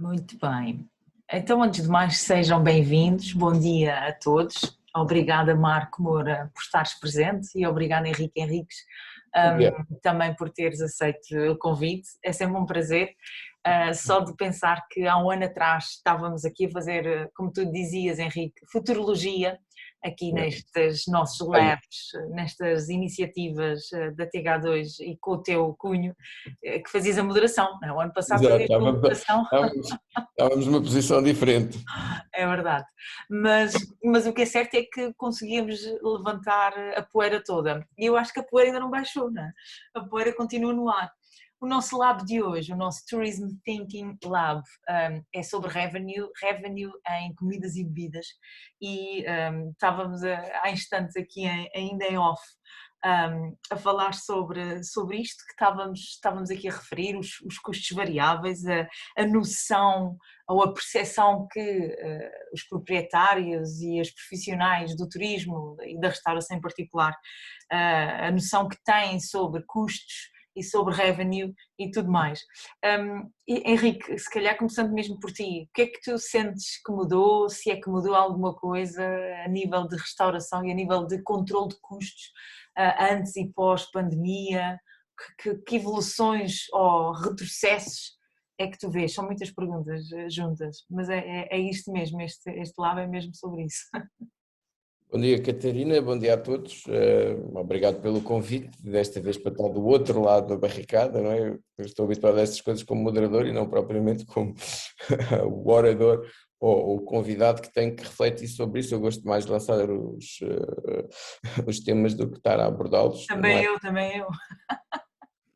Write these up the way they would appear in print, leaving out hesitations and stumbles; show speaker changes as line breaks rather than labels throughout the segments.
Muito bem. Então, antes de mais, sejam bem-vindos. Bom dia a todos. Obrigada, Marco Moura, por estares presente e obrigada, Henrique Henriques,
Yeah.
também por teres aceito o convite. É sempre um prazer. Só de pensar que há um ano atrás estávamos aqui a fazer, como tu dizias, Henrique, futurologia, aqui
Yeah.
nestes nossos labs, nestas iniciativas da TH2 e com o teu cunho, que fazias a moderação, não é? O ano passado
Exato,
fazias a moderação.
estávamos numa posição diferente.
É verdade, mas o que é certo é que conseguimos levantar a poeira toda e eu acho que a poeira ainda não baixou, não é? A poeira continua no ar. O nosso lab de hoje, o nosso Tourism Thinking Lab, é sobre revenue em comidas e bebidas e estávamos há instantes aqui ainda em off a falar sobre isto que estávamos aqui a referir, os custos variáveis, a noção ou a percepção que os proprietários e os profissionais do turismo e da restauração em particular, a noção que têm sobre custos e sobre revenue e tudo mais. Henrique, se calhar começando mesmo por ti, o que é que tu sentes que mudou, se é que mudou alguma coisa a nível de restauração e a nível de controle de custos antes e pós-pandemia, que evoluções ou retrocessos é que tu vês? São muitas perguntas juntas, mas é isto mesmo, este lab é mesmo sobre isso.
Bom dia, Catarina, bom dia a todos. Obrigado pelo convite, desta vez para estar do outro lado da barricada, não é? Eu estou habituado a estas coisas como moderador e não propriamente como o orador ou o convidado que tem que refletir sobre isso. Eu gosto mais de lançar os temas do que estar a abordá-los.
Também eu.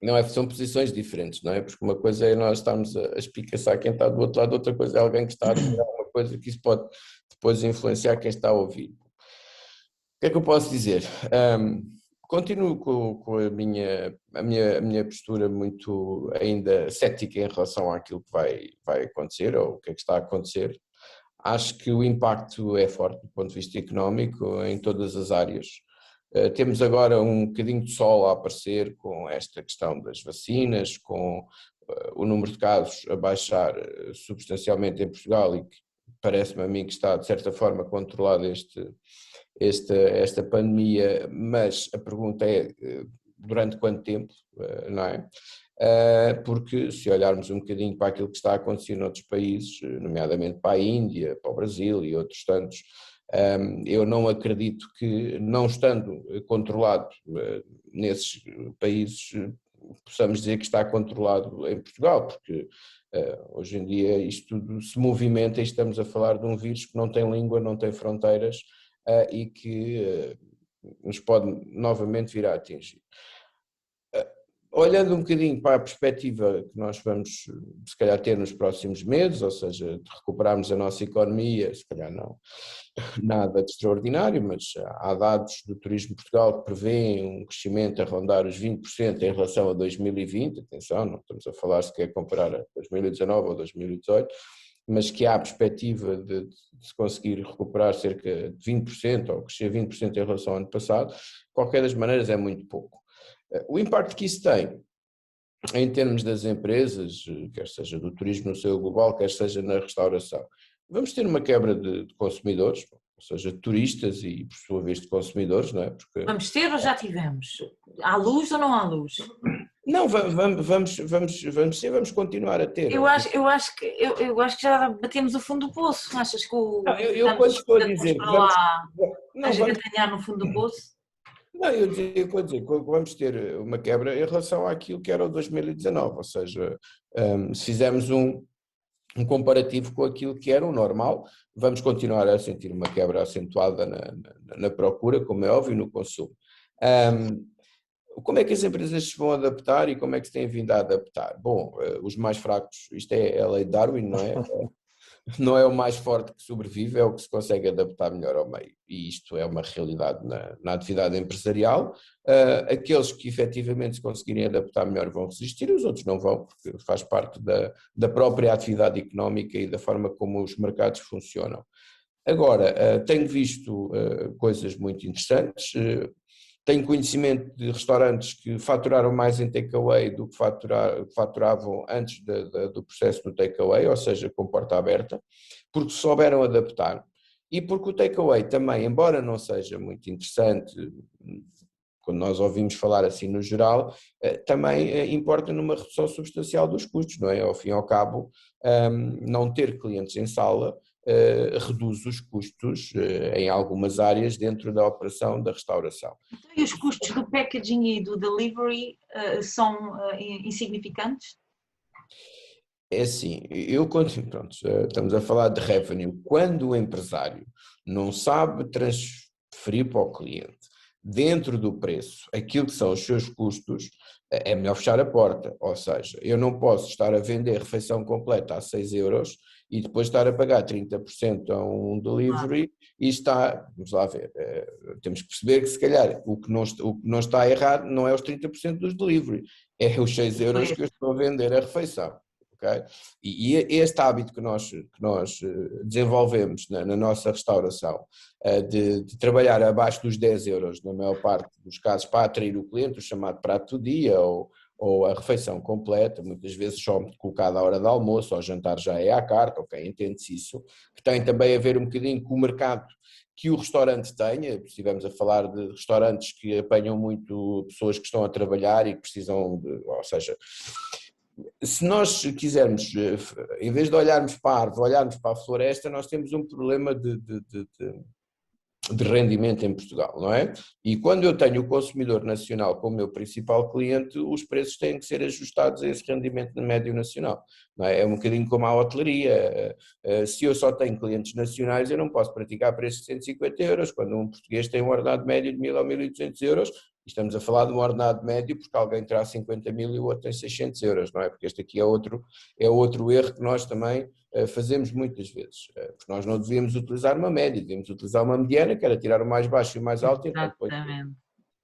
Não é, são posições diferentes, não é? Porque uma coisa é nós estarmos a espicaçar quem está do outro lado, outra coisa é alguém que está a dizer alguma coisa que isso pode depois influenciar quem está a ouvir. O que é que eu posso dizer? Continuo com a minha postura muito ainda cética em relação àquilo que vai acontecer ou o que é que está a acontecer. Acho que o impacto é forte do ponto de vista económico em todas as áreas. Temos agora um bocadinho de sol a aparecer com esta questão das vacinas, com o número de casos a baixar substancialmente em Portugal e que parece-me a mim que está de certa forma controlado esta pandemia, mas a pergunta é durante quanto tempo, não é? Porque se olharmos um bocadinho para aquilo que está a acontecer noutros países, nomeadamente para a Índia, para o Brasil e outros tantos, eu não acredito que, não estando controlado nesses países, possamos dizer que está controlado em Portugal, porque hoje em dia isto tudo se movimenta e estamos a falar de um vírus que não tem língua, não tem fronteiras e que nos pode novamente vir a atingir. Olhando um bocadinho para a perspectiva que nós vamos se calhar ter nos próximos meses, ou seja, de recuperarmos a nossa economia, se calhar não nada de extraordinário, mas há dados do Turismo de Portugal que prevêem um crescimento a rondar os 20% em relação a 2020, atenção, não estamos a falar se quer comparar a 2019 ou 2018, mas que há a perspectiva de se conseguir recuperar cerca de 20% ou crescer 20% em relação ao ano passado, de qualquer das maneiras é muito pouco. O impacto que isso tem em termos das empresas, quer seja do turismo no seu global, quer seja na restauração, vamos ter uma quebra de consumidores, ou seja, de turistas e por sua vez de consumidores, não é? Porque
Vamos ter ou já tivemos? Há luz ou não há luz?
não, vamos continuar a ter.
Eu acho que já batemos o fundo do poço. Achas que
Não, eu quando estou a
estamos
dizer
para lá a
não, vamos,
esgatanhar no fundo do poço?
não, eu vou dizer que vamos ter uma quebra em relação àquilo que era o 2019, ou seja, se fizermos um comparativo com aquilo que era o normal, vamos continuar a sentir uma quebra acentuada na procura, como é óbvio, no consumo. Como é que as empresas se vão adaptar e como é que se têm vindo a adaptar? Bom, os mais fracos, isto é a lei de Darwin, não é? Não é o mais forte que sobrevive, é o que se consegue adaptar melhor ao meio. E isto é uma realidade na atividade empresarial. Aqueles que efetivamente se conseguirem adaptar melhor vão resistir, os outros não vão, porque faz parte da própria atividade económica e da forma como os mercados funcionam. Agora, tenho visto coisas muito interessantes. Tenho conhecimento de restaurantes que faturaram mais em takeaway do que faturavam antes do processo do takeaway, ou seja, com porta aberta, porque souberam adaptar e porque o takeaway também, embora não seja muito interessante, quando nós ouvimos falar assim no geral, também importa numa redução substancial dos custos, não é? Ao fim e ao cabo, não ter clientes em sala reduz os custos em algumas áreas dentro da operação da restauração.
Então, e os custos do packaging e do delivery são insignificantes?
É assim, pronto, estamos a falar de revenue. Quando o empresário não sabe transferir para o cliente dentro do preço aquilo que são os seus custos, é melhor fechar a porta. Ou seja, eu não posso estar a vender refeição completa a 6 euros e depois estar a pagar 30% a um delivery e vamos lá ver, temos que perceber que se calhar o que não está errado não é os 30% dos delivery, é os 6 euros que eu estou a vender a refeição. Okay? E este hábito que nós desenvolvemos na nossa restauração, de trabalhar abaixo dos 10 euros, na maior parte dos casos, para atrair o cliente, o chamado prato do dia ou a refeição completa, muitas vezes só colocada à hora do almoço, ou jantar já é à carta, ok, entende-se isso, que tem também a ver um bocadinho com o mercado que o restaurante tenha. Estivemos a falar de restaurantes que apanham muito pessoas que estão a trabalhar e que precisam ou seja, se nós quisermos, em vez de olharmos para a árvore, olharmos para a floresta, nós temos um problema de rendimento em Portugal, não é? E quando eu tenho o consumidor nacional como meu principal cliente, os preços têm que ser ajustados a esse rendimento médio nacional, não é? É um bocadinho como a hotelaria. Se eu só tenho clientes nacionais, eu não posso praticar preços de 150 euros, quando um português tem um ordenado médio de 1.000 ou 1.200 euros, e estamos a falar de um ordenado médio porque alguém terá 50 mil e o outro tem 600 euros, não é? Porque este aqui é outro erro que nós também fazemos muitas vezes, porque nós não devíamos utilizar uma média, devíamos utilizar uma mediana, que era tirar o mais baixo e o mais alto.
Exatamente.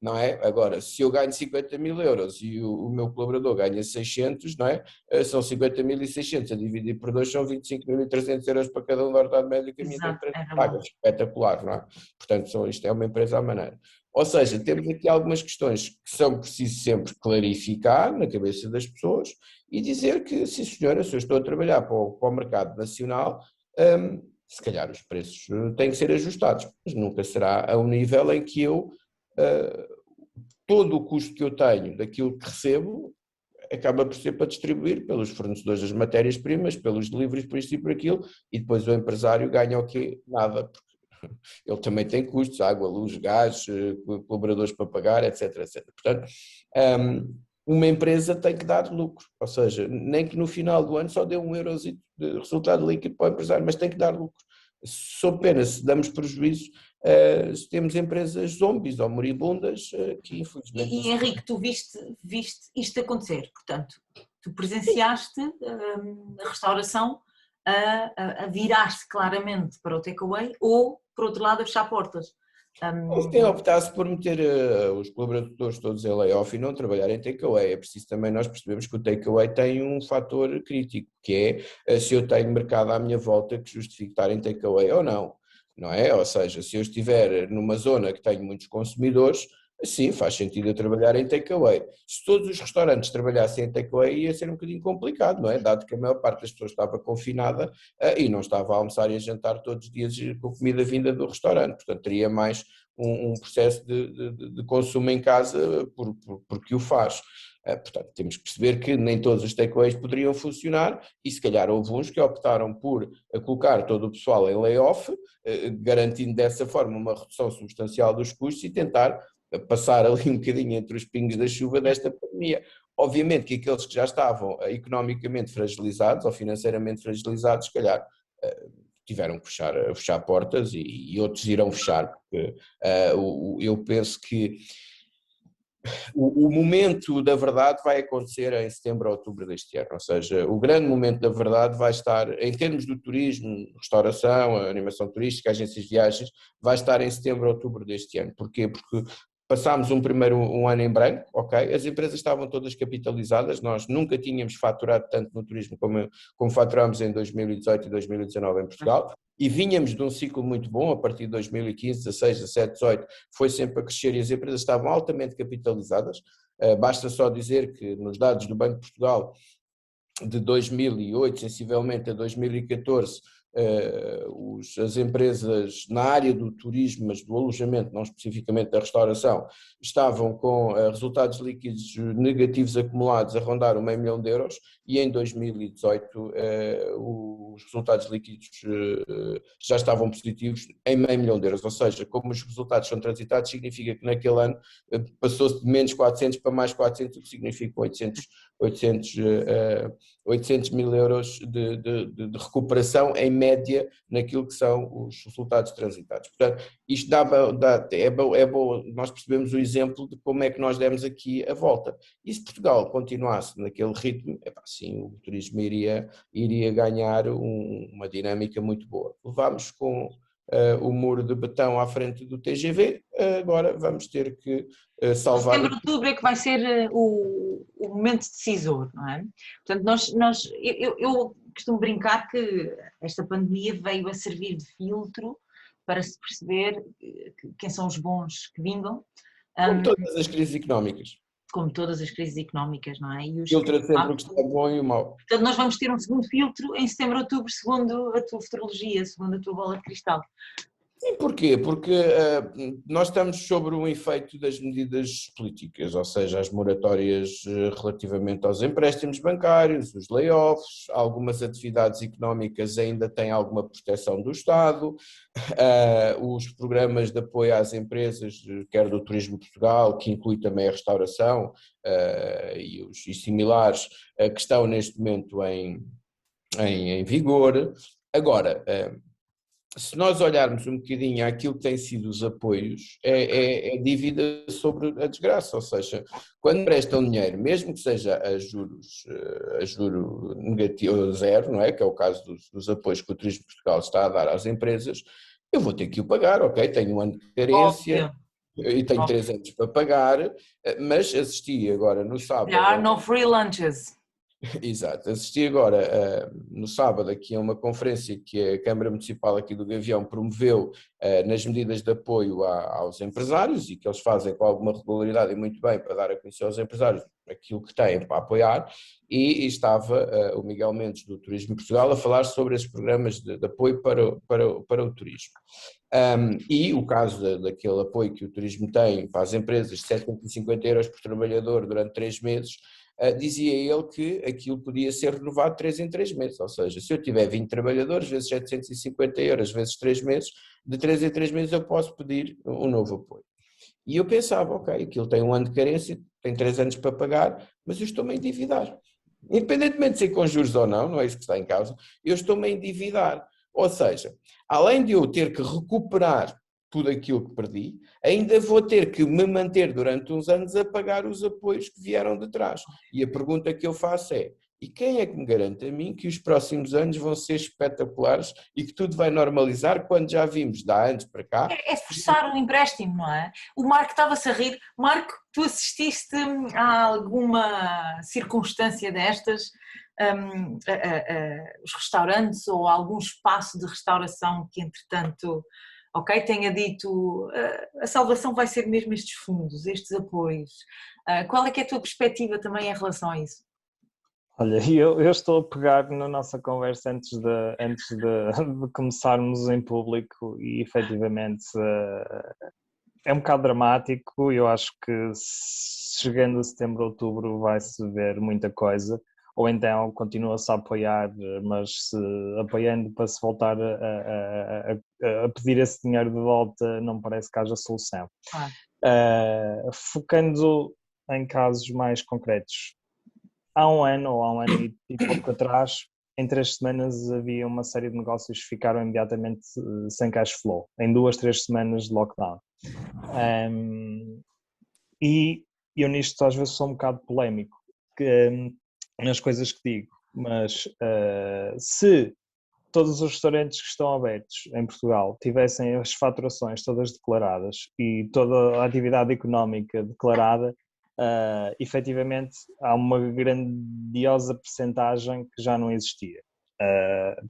Não é? Agora, se eu ganho 50 mil euros e o meu colaborador ganha 600, não é? São 50.600 a dividir por 2, são 25.300 euros para cada um do ordenado médio que a minha empresa paga. Espetacular, não é? Portanto, isto é uma empresa à maneira. Ou seja, temos aqui algumas questões que são preciso sempre clarificar na cabeça das pessoas e dizer que, sim senhora, se eu estou a trabalhar para o mercado nacional, se calhar os preços têm que ser ajustados, mas nunca será a um nível em que eu, todo o custo que eu tenho daquilo que recebo, acaba por ser para distribuir pelos fornecedores das matérias-primas, pelos deliveries, por isto e por aquilo, e depois o empresário ganha o quê? Nada, porque ele também tem custos, água, luz, gás, colaboradores para pagar, etc, etc. Portanto, uma empresa tem que dar lucro, ou seja, nem que no final do ano só dê 1 euro de resultado líquido para o empresário, mas tem que dar lucro. Sob pena, se damos prejuízo, temos empresas zombies ou moribundas que infelizmente...
E Henrique, tu viste isto acontecer, portanto, tu presenciaste a restauração a virar-se claramente para o takeaway ou, por outro lado, a fechar portas.
Eles têm optado por meter os colaboradores todos em layoff e não trabalhar em takeaway. É preciso também nós percebemos que o takeaway tem um fator crítico, que é se eu tenho mercado à minha volta que justifique estar em takeaway ou não, não é? Ou seja, se eu estiver numa zona que tenho muitos consumidores, sim, faz sentido eu trabalhar em takeaway. Se todos os restaurantes trabalhassem em takeaway ia ser um bocadinho complicado, não é? Dado que a maior parte das pessoas estava confinada e não estava a almoçar e a jantar todos os dias com comida vinda do restaurante, portanto teria mais um processo de consumo em casa porque o faz. Portanto, temos que perceber que nem todos os takeaways poderiam funcionar e se calhar houve uns que optaram por colocar todo o pessoal em layoff, garantindo dessa forma uma redução substancial dos custos e tentar passar ali um bocadinho entre os pingos da chuva desta pandemia. Obviamente que aqueles que já estavam economicamente fragilizados ou financeiramente fragilizados, se calhar tiveram que fechar portas e outros irão fechar, porque eu penso que o momento da verdade vai acontecer em setembro ou outubro deste ano, ou seja, o grande momento da verdade vai estar, em termos do turismo, restauração, animação turística, agências de viagens, vai estar em setembro ou outubro deste ano. Porquê? Porque passámos um ano em branco, ok? As empresas estavam todas capitalizadas, nós nunca tínhamos faturado tanto no turismo como faturámos em 2018 e 2019 em Portugal, e vinhamos de um ciclo muito bom, a partir de 2015, 16, 17, 18, foi sempre a crescer e as empresas estavam altamente capitalizadas. Basta só dizer que nos dados do Banco de Portugal, de 2008, sensivelmente a 2014, as empresas na área do turismo, mas do alojamento, não especificamente da restauração, estavam com resultados líquidos negativos acumulados a rondar o €500.000 e em 2018 os resultados líquidos já estavam positivos em €500.000, ou seja, como os resultados são transitados, significa que naquele ano passou-se de menos 400 para mais 400, o que significa 800 mil euros de recuperação em média naquilo que são os resultados transitados. Portanto, isto é bom, nós percebemos o exemplo de como é que nós demos aqui a volta. E se Portugal continuasse naquele ritmo, sim, o turismo iria ganhar uma dinâmica muito boa. Levámos com o muro de betão à frente do TGV, agora vamos ter que salvar...
Setembro, outubro é que vai ser o momento decisor, não é? Portanto, eu costumo brincar que esta pandemia veio a servir de filtro para se perceber quem são os bons que vingam.
Como todas as crises económicas.
Como todas as crises económicas, não é?
Filtra sempre o que está bom e o mau.
Portanto, nós vamos ter um segundo filtro em setembro, outubro, segundo a tua futurologia, segundo a tua bola de cristal.
E porquê? Porque nós estamos sobre o efeito das medidas políticas, ou seja, as moratórias relativamente aos empréstimos bancários, os layoffs, algumas atividades económicas ainda têm alguma proteção do Estado, os programas de apoio às empresas, quer do Turismo de Portugal, que inclui também a restauração e similares, que estão neste momento em vigor. Agora, se nós olharmos um bocadinho àquilo que têm sido os apoios, é dívida sobre a desgraça, ou seja, quando prestam dinheiro, mesmo que seja a juro negativo, zero, não é? Que é o caso dos apoios que o Turismo de Portugal está a dar às empresas, eu vou ter que o pagar, ok? Tenho um ano de carência. Óbvio. E tenho 3 anos para pagar, mas assisti agora no sábado...
There are no free lunches.
Exato, assisti agora no sábado aqui a uma conferência que a Câmara Municipal aqui do Gavião promoveu nas medidas de apoio aos empresários e que eles fazem com alguma regularidade e muito bem para dar a conhecer aos empresários aquilo que têm para apoiar, e estava o Miguel Mendes do Turismo de Portugal a falar sobre esses programas de apoio para o turismo. E o caso daquele apoio que o turismo tem para as empresas, 750 euros por trabalhador durante 3 meses, dizia ele que aquilo podia ser renovado de 3 em 3 meses, ou seja, se eu tiver 20 trabalhadores, vezes 750 euros, vezes 3 meses, de 3 em 3 meses eu posso pedir um novo apoio. E eu pensava, ok, aquilo tem um ano de carência, tem 3 anos para pagar, mas eu estou-me a endividar. Independentemente de ser com juros ou não é isso que está em causa, eu estou-me a endividar. Ou seja, além de eu ter que recuperar tudo aquilo que perdi, ainda vou ter que me manter durante uns anos a pagar os apoios que vieram de trás. E a pergunta que eu faço é, e quem é que me garante a mim que os próximos anos vão ser espetaculares e que tudo vai normalizar quando já vimos de há anos para cá?
É forçar o empréstimo, não é? O Marco estava-se a rir. Marco, tu assististe a alguma circunstância destas? Os restaurantes ou algum espaço de restauração que entretanto, ok, tenha dito a salvação vai ser mesmo estes fundos, estes apoios. Qual é que é a tua perspectiva também em relação a isso?
Olha, eu estou a pegar na nossa conversa antes de começarmos em público e efetivamente é um bocado dramático. Eu acho que chegando a setembro, outubro vai-se ver muita coisa, ou então continua-se a apoiar, mas apoiando para se voltar a pedir esse dinheiro de volta não parece que haja solução. Focando em casos mais concretos, há um ano e pouco atrás, em 3 semanas havia uma série de negócios que ficaram imediatamente sem cash flow, em 2, 3 semanas de lockdown. E eu nisto às vezes sou um bocado polémico nas coisas que digo, mas se todos os restaurantes que estão abertos em Portugal tivessem as faturações todas declaradas e toda a atividade económica declarada, efetivamente há uma grandiosa percentagem que já não existia.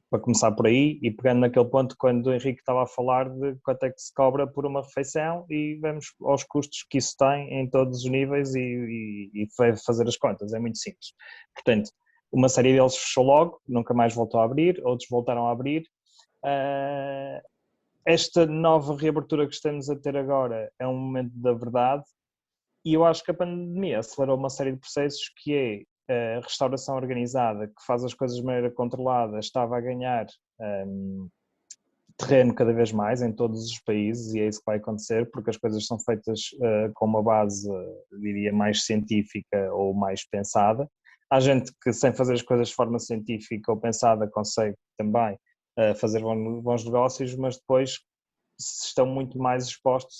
Para começar por aí, e pegando naquele ponto quando o Henrique estava a falar de quanto é que se cobra por uma refeição, e vamos aos custos que isso tem em todos os níveis e fazer as contas, é muito simples. Portanto, uma série deles fechou logo, nunca mais voltou a abrir, outros voltaram a abrir. Esta nova reabertura que estamos a ter agora é um momento da verdade, e eu acho que a pandemia acelerou uma série de processos que é a restauração organizada, que faz as coisas de maneira controlada, estava a ganhar terreno cada vez mais em todos os países, e é isso que vai acontecer, porque as coisas são feitas com uma base, diria, mais científica ou mais pensada. Há gente que, sem fazer as coisas de forma científica ou pensada, consegue também fazer bons negócios, mas depois estão muito mais expostos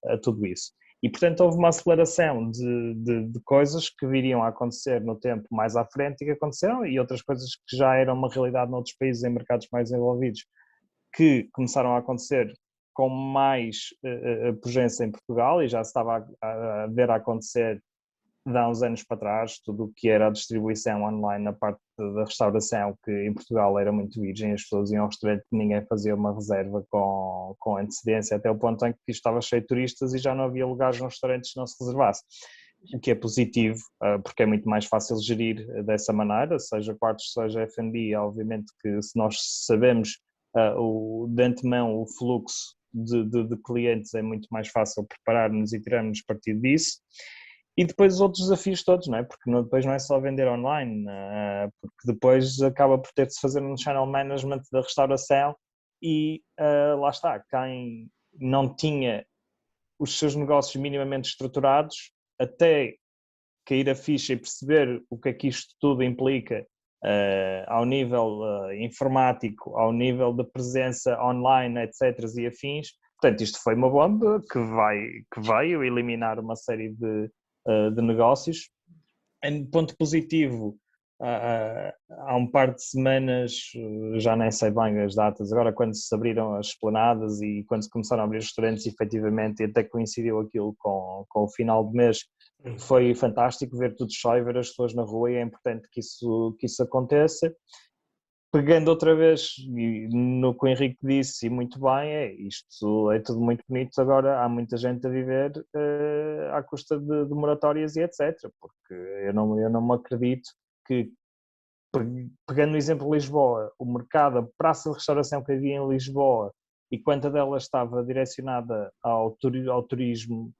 a tudo isso. E, portanto, houve uma aceleração de coisas que viriam a acontecer no tempo mais à frente e que aconteceram, e outras coisas que já eram uma realidade noutros países, em mercados mais desenvolvidos, que começaram a acontecer com mais pujança em Portugal, e já se estava a ver a acontecer de há uns anos para trás, tudo o que era a distribuição online na parte da restauração, que em Portugal era muito virgem, as pessoas iam ao restaurante e ninguém fazia uma reserva com antecedência, até o ponto em que estava cheio de turistas e já não havia lugares nos restaurantes se não se reservasse. O que é positivo, porque é muito mais fácil gerir dessa maneira, seja quartos, seja F&B. Obviamente que se nós sabemos de antemão o fluxo de clientes, é muito mais fácil preparar-nos e tirarmos partido disso. E depois os outros desafios todos, não é? Porque depois não é só vender online, porque depois acaba por ter de se fazer um channel management da restauração e lá está, quem não tinha os seus negócios minimamente estruturados, até cair a ficha e perceber o que é que isto tudo implica ao nível informático, ao nível de presença online, etc. e afins. Portanto, isto foi uma bomba que veio eliminar uma série de negócios. Em ponto positivo, há um par de semanas, já nem sei bem as datas, agora quando se abriram as esplanadas e quando se começaram a abrir os restaurantes, efetivamente, e até coincidiu aquilo com o final do mês, foi fantástico ver tudo cheio, ver as pessoas na rua, e é importante que isso aconteça. Pegando outra vez no que o Henrique disse, e muito bem, isto é tudo muito bonito, agora há muita gente a viver à custa de moratórias e etc, porque eu não me acredito que, pegando o exemplo de Lisboa, o mercado, a praça de restauração que havia em Lisboa, e quanta dela estava direcionada ao turismo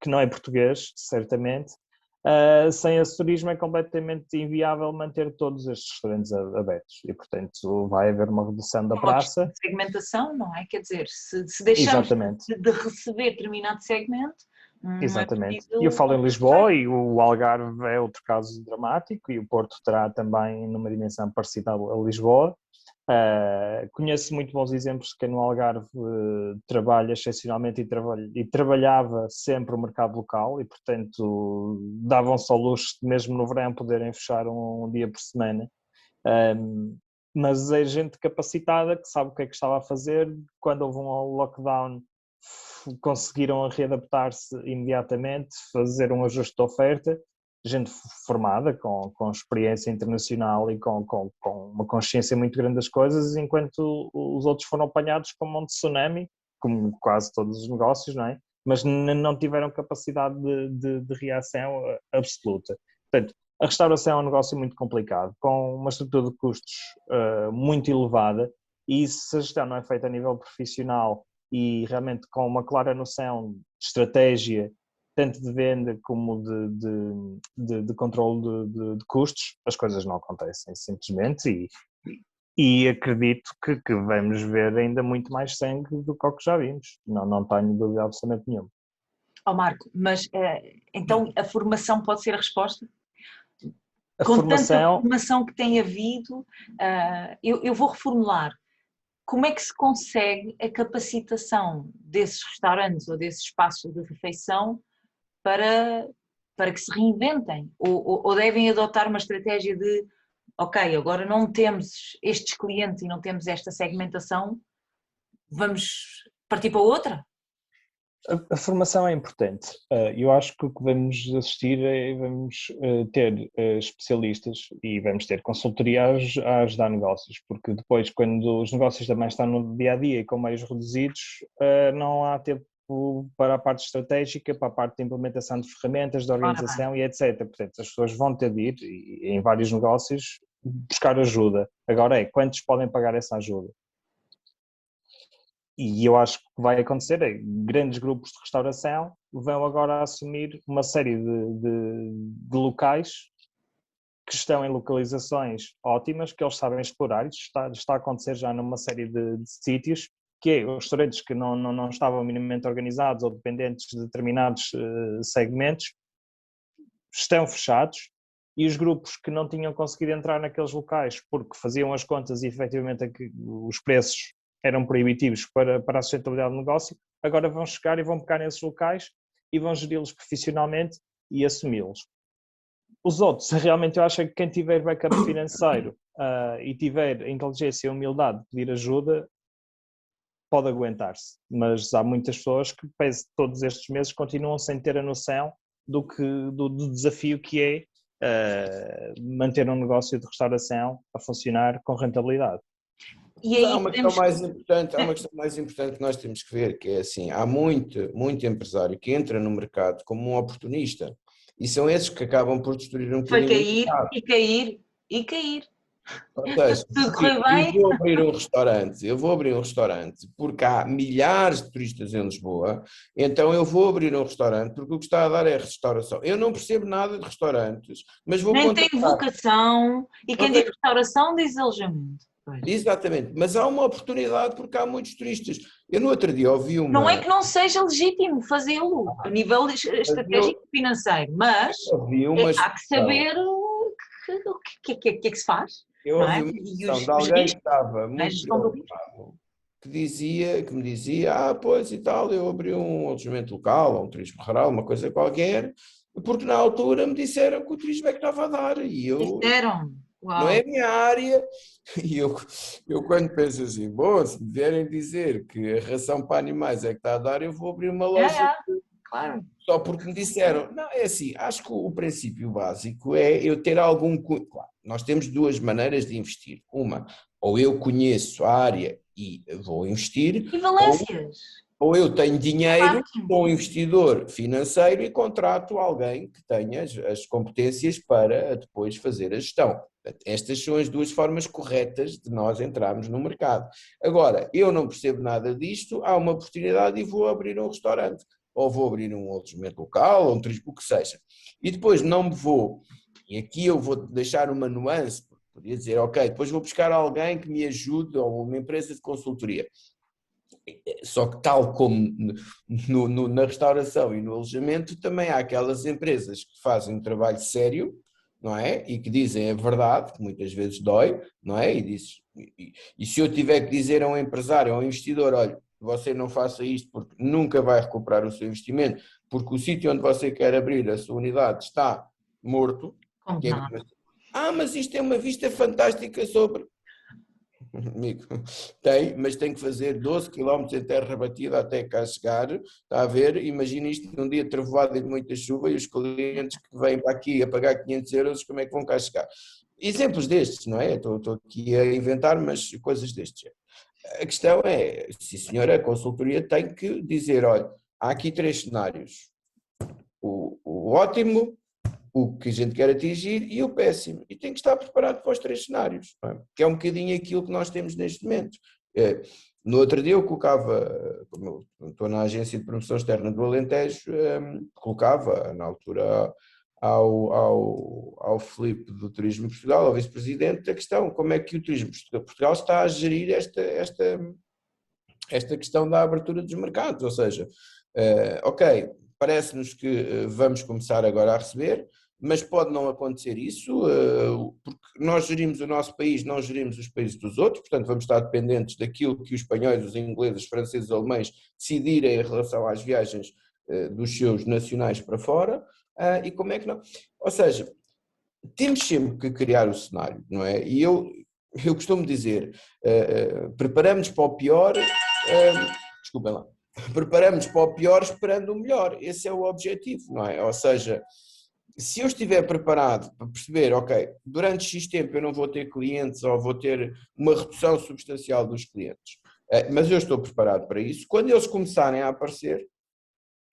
que não é português, certamente. Sem esse turismo é completamente inviável manter todos estes restaurantes abertos, e portanto vai haver uma redução da praça.
De segmentação, não é? Quer dizer, se deixarmos de receber determinado segmento,
exatamente. E eu falo em Lisboa, e o Algarve é outro caso dramático, e o Porto terá também numa dimensão parecida a Lisboa. Conheço muito bons exemplos que no Algarve trabalha excepcionalmente e trabalhava sempre o mercado local, e portanto davam-se ao luxo, mesmo no verão, poderem fechar um dia por semana. Mas é gente capacitada que sabe o que é que estava a fazer. Quando houve um lockdown, conseguiram readaptar-se imediatamente, fazer um ajuste de oferta. Gente formada, com experiência internacional e com uma consciência muito grande das coisas, enquanto os outros foram apanhados como um tsunami, como quase todos os negócios, não é? Mas não tiveram capacidade de reação absoluta. Portanto, a restauração é um negócio muito complicado, com uma estrutura de custos muito elevada, e se a gestão não é feita a nível profissional e realmente com uma clara noção de estratégia, tanto de venda como de controle de custos, as coisas não acontecem simplesmente, e acredito que vamos ver ainda muito mais sangue do que o que já vimos, não tenho dúvida absolutamente nenhuma.
Marco, mas então a formação pode ser a resposta? Tanta formação que tem havido, eu vou reformular. Como é que se consegue a capacitação desses restaurantes ou desses espaços de refeição para que se reinventem? Ou devem adotar uma estratégia de, ok, agora não temos estes clientes e não temos esta segmentação, vamos partir para outra?
A formação é importante. Eu acho que o que vamos assistir é vamos ter especialistas e vamos ter consultoria a ajudar negócios, porque depois, quando os negócios também estão no dia-a-dia e com meios reduzidos, não há tempo para a parte estratégica, para a parte de implementação de ferramentas, de organização e etc. Portanto, as pessoas vão ter de ir, e em vários negócios, buscar ajuda. Agora quantos podem pagar essa ajuda? E eu acho que vai acontecer, grandes grupos de restauração vão agora assumir uma série de locais que estão em localizações ótimas, que eles sabem explorar. Isso está a acontecer já numa série de sítios, que é os restaurantes que não estavam minimamente organizados ou dependentes de determinados segmentos, estão fechados, e os grupos que não tinham conseguido entrar naqueles locais porque faziam as contas e efetivamente os preços eram proibitivos para a sustentabilidade do negócio, agora vão chegar e vão pegar nesses locais e vão geri-los profissionalmente e assumi-los. Os outros, realmente eu acho que quem tiver backup financeiro e tiver inteligência e humildade de pedir ajuda, pode aguentar-se, mas há muitas pessoas que, pese todos estes meses, continuam sem ter a noção do desafio que é manter um negócio de restauração a funcionar com rentabilidade.
E aí
Há uma questão mais importante que nós temos que ver, que é assim, há muito empresário que entra no mercado como um oportunista, e são esses que acabam por destruir um
foi
bocadinho
cair
o mercado.
e cair e cair.
Ou seja,
Tudo correu bem.
eu vou abrir um restaurante porque há milhares de turistas em Lisboa, então eu vou abrir um restaurante porque o que está a dar é restauração. Eu não percebo nada de restaurantes, mas vou
Nem tem
contratar.
vocação, e quem diz restauração diz alojamento.
Exatamente, mas há uma oportunidade porque há muitos turistas. Eu no outro dia ouvi uma...
Não é que não seja legítimo fazê-lo a nível estratégico e financeiro, mas há que saber o que é que se faz.
Eu ouvi uma discussão de alguém que estava muito preocupado, que me dizia, pois e tal, eu abri um alojamento local, ou um turismo rural, uma coisa qualquer, porque na altura me disseram que o turismo é que estava a dar, e eu...
Disseram.
Não é a minha área, e eu quando penso assim, bom, se me vierem dizer que a ração para animais é que está a dar, eu vou abrir uma loja
claro.
Só porque me disseram. Não, é assim, acho que o princípio básico é eu ter algum... Claro, nós temos duas maneiras de investir. Uma, ou eu conheço a área e vou investir,
E valências.
ou eu tenho dinheiro, sou um investidor financeiro e contrato alguém que tenha as competências para depois fazer a gestão. Estas são as duas formas corretas de nós entrarmos no mercado. Agora, eu não percebo nada disto, há uma oportunidade e vou abrir um restaurante, ou vou abrir um alojamento local, ou um turismo, o que seja. E depois não me vou, e aqui eu vou deixar uma nuance, podia dizer, ok, depois vou buscar alguém que me ajude, ou uma empresa de consultoria. Só que tal como na restauração e no alojamento, também há aquelas empresas que fazem um trabalho sério, não é? E que dizem a verdade, que muitas vezes dói, não é? E se eu tiver que dizer a um empresário, a um investidor, olha, você não faça isto porque nunca vai recuperar o seu investimento, porque o sítio onde você quer abrir a sua unidade está morto. Mas isto é uma vista fantástica sobre... Amigo, mas tem que fazer 12 km em terra batida até cá chegar, está a ver? Imagina isto num dia trevoado e de muita chuva e os clientes que vêm para aqui a pagar 500 euros, como é que vão cá chegar? Exemplos destes, não é? Estou aqui a inventar, mas coisas destes. A questão é, sim senhora, a consultoria tem que dizer, olha, há aqui 3 cenários, o ótimo, o que a gente quer atingir e o péssimo. E tem que estar preparado para os 3 cenários, não é? Que é um bocadinho aquilo que nós temos neste momento. No outro dia eu colocava, como eu estou na agência de promoção externa do Alentejo, colocava na altura ao Filipe do Turismo de Portugal, ao vice-presidente, a questão, como é que o Turismo de Portugal está a gerir esta questão da abertura dos mercados, ou seja, ok, parece-nos que vamos começar agora a receber, mas pode não acontecer isso, porque nós gerimos o nosso país, não gerimos os países dos outros, portanto vamos estar dependentes daquilo que os espanhóis, os ingleses, os franceses, os alemães decidirem em relação às viagens dos seus nacionais para fora, e como é que não... Ou seja, temos sempre que criar o cenário, não é? E eu costumo dizer, preparamos para o pior, desculpem lá, preparamos para o pior esperando o melhor. Esse é o objetivo, não é? Ou seja, se eu estiver preparado para perceber, ok, durante X tempo eu não vou ter clientes ou vou ter uma redução substancial dos clientes, mas eu estou preparado para isso, quando eles começarem a aparecer,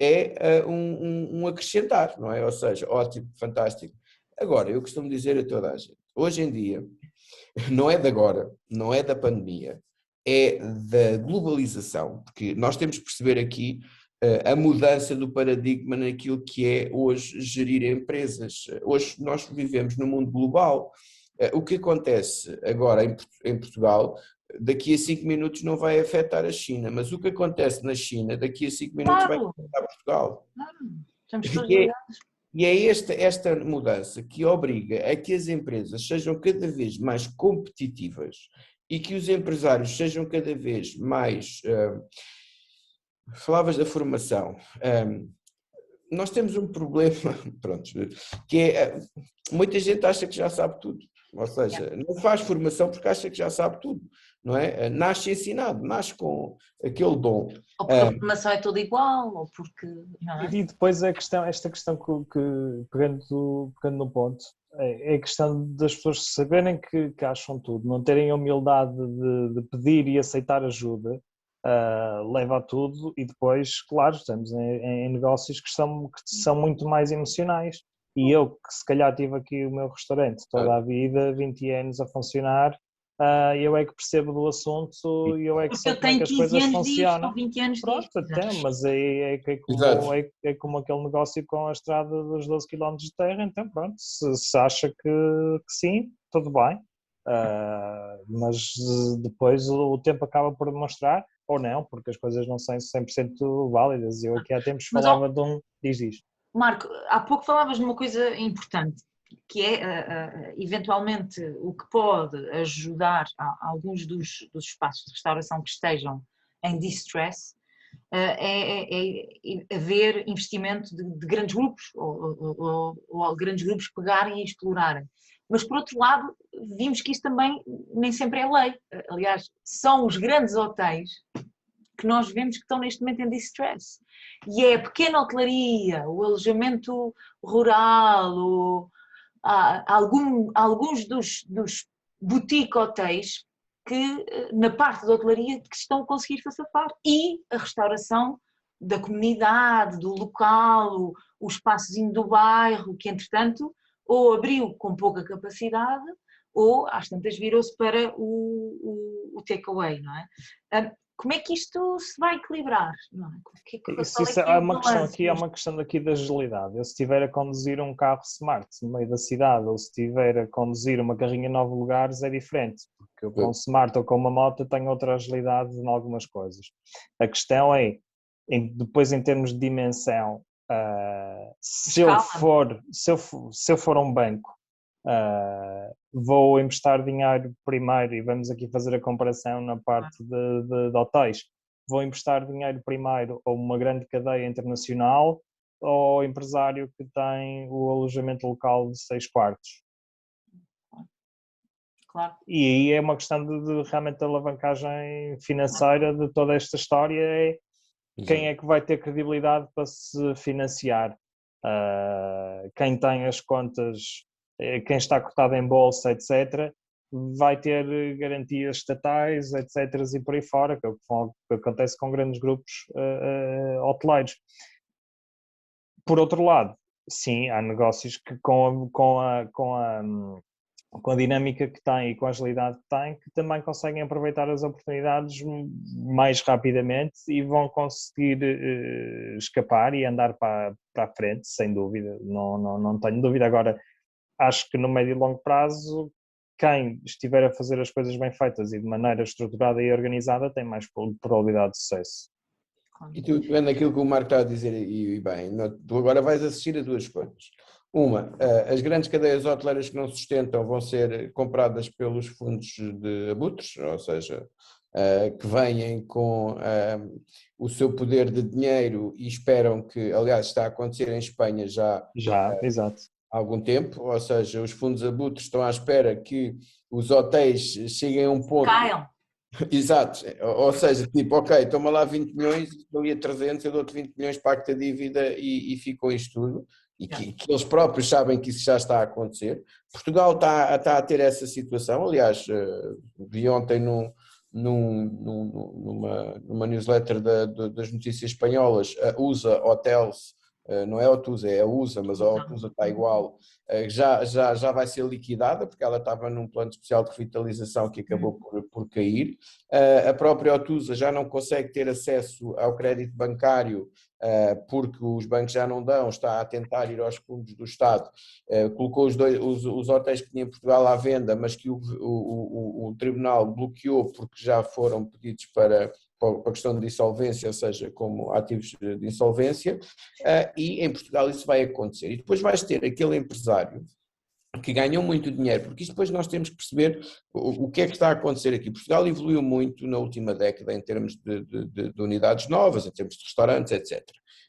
é um acrescentar, não é? Ou seja, ótimo, fantástico. Agora, eu costumo dizer a toda a gente, hoje em dia, não é de agora, não é da pandemia, é da globalização, porque nós temos que perceber aqui a mudança do paradigma naquilo que é hoje gerir empresas. Hoje nós vivemos no mundo global. O que acontece agora em Portugal, daqui a 5 minutos não vai afetar a China, mas o que acontece na China, daqui a 5 minutos vai
Claro,
afetar Portugal.
claro. Estamos todos
E é,
ligados.
e é esta mudança que obriga a que as empresas sejam cada vez mais competitivas e que os empresários sejam cada vez mais. Falavas da formação. Nós temos um problema, pronto, que é muita gente acha que já sabe tudo, ou seja, não faz formação porque acha que já sabe tudo, não é? Nasce ensinado, nasce com aquele dom.
Ou porque a formação é toda igual, ou porque. Não é?
E depois esta questão pegando no ponto, é a questão das pessoas saberem que acham tudo, não terem a humildade de pedir e aceitar ajuda, leva a tudo, e depois, claro, estamos em negócios que são muito mais emocionais. E eu, que se calhar tive aqui o meu restaurante toda a vida, 20 anos a funcionar, eu é que percebo do assunto e eu é que
Porque
sei
eu
como é
tenho
que as
15
coisas
anos disto,
funcionam.
ou 20 anos
Pronto,
disto.
até, mas aí é como aquele negócio com a estrada dos 12 km de terra, então pronto, se acha que sim, tudo bem, mas depois o tempo acaba por demonstrar, ou não, porque as coisas não são 100% válidas. Eu aqui há tempos
Mas,
falava de um... Diz.
Marco, há pouco falavas de uma coisa importante, que é, eventualmente, o que pode ajudar a alguns dos espaços de restauração que estejam em distress, é haver investimento de grandes grupos, ou grandes grupos pegarem e explorarem. Mas, por outro lado, vimos que isso também nem sempre é lei. Aliás, são os grandes hotéis que nós vemos que estão neste momento em distress. E é a pequena hotelaria, o alojamento rural, alguns dos boutique hotéis que, na parte da hotelaria, que estão a conseguir se safar. E a restauração da comunidade, do local, o espaçozinho do bairro, que entretanto ou abriu com pouca capacidade ou às tantas virou-se para o takeaway, não é? Como é que isto se vai equilibrar? Não é?
É uma questão aqui, é uma questão daqui da agilidade. Eu, se estiver a conduzir um carro smart no meio da cidade, ou se estiver a conduzir uma carrinha em 9 lugares, é diferente, porque eu com smart ou com uma moto tenho outra agilidade em algumas coisas. A questão é, depois em termos de dimensão, se eu for um banco, vou emprestar dinheiro primeiro, e vamos aqui fazer a comparação na parte de hotéis, vou emprestar dinheiro primeiro a uma grande cadeia internacional ou ao empresário que tem o alojamento local de 6 quartos.
Claro.
E aí é uma questão de realmente alavancagem financeira de toda esta história, é quem é que vai ter credibilidade para se financiar. Quem tem as contas, quem está cotado em bolsa, etc., vai ter garantias estatais, etc., e por aí fora, que é o que acontece com grandes grupos hoteleiros. Por outro lado, sim, há negócios que com a dinâmica que tem e com a agilidade que tem, que também conseguem aproveitar as oportunidades mais rapidamente e vão conseguir escapar e andar para a frente, sem dúvida, não tenho dúvida. Agora, acho que no médio e longo prazo, quem estiver a fazer as coisas bem feitas e de maneira estruturada e organizada tem mais probabilidade de sucesso.
E tu, vendo aquilo que o Marco está a dizer, e bem, tu agora vais assistir a duas coisas. Uma, as grandes cadeias hoteleiras que não sustentam vão ser compradas pelos fundos de abutres, ou seja, que vêm com o seu poder de dinheiro e esperam que, aliás, está a acontecer em Espanha já
exato.
há algum tempo, ou seja, os fundos abutres estão à espera que os hotéis cheguem a um ponto Exato, ou seja, tipo, ok, toma lá 20 milhões, dou-lhe a 300, eu dou-te 20 milhões, pago-te a dívida e ficou isto tudo, e que eles próprios sabem que isso já está a acontecer. Portugal está a ter essa situação, aliás, vi ontem numa newsletter das notícias espanholas, a USA Hotels, não é a Otusa, é a USA, mas a Otusa está igual, já vai ser liquidada, porque ela estava num plano especial de revitalização que acabou por cair. A própria Otusa já não consegue ter acesso ao crédito bancário, porque os bancos já não dão, está a tentar ir aos fundos do Estado, colocou os hotéis que tinha em Portugal à venda, mas que o Tribunal bloqueou porque já foram pedidos para a questão de insolvência, ou seja, como ativos de insolvência, e em Portugal isso vai acontecer. E depois vais ter aquele empresário que ganham muito dinheiro, porque isto depois nós temos que perceber o que é que está a acontecer aqui. Portugal evoluiu muito na última década em termos de unidades novas, em termos de restaurantes, etc.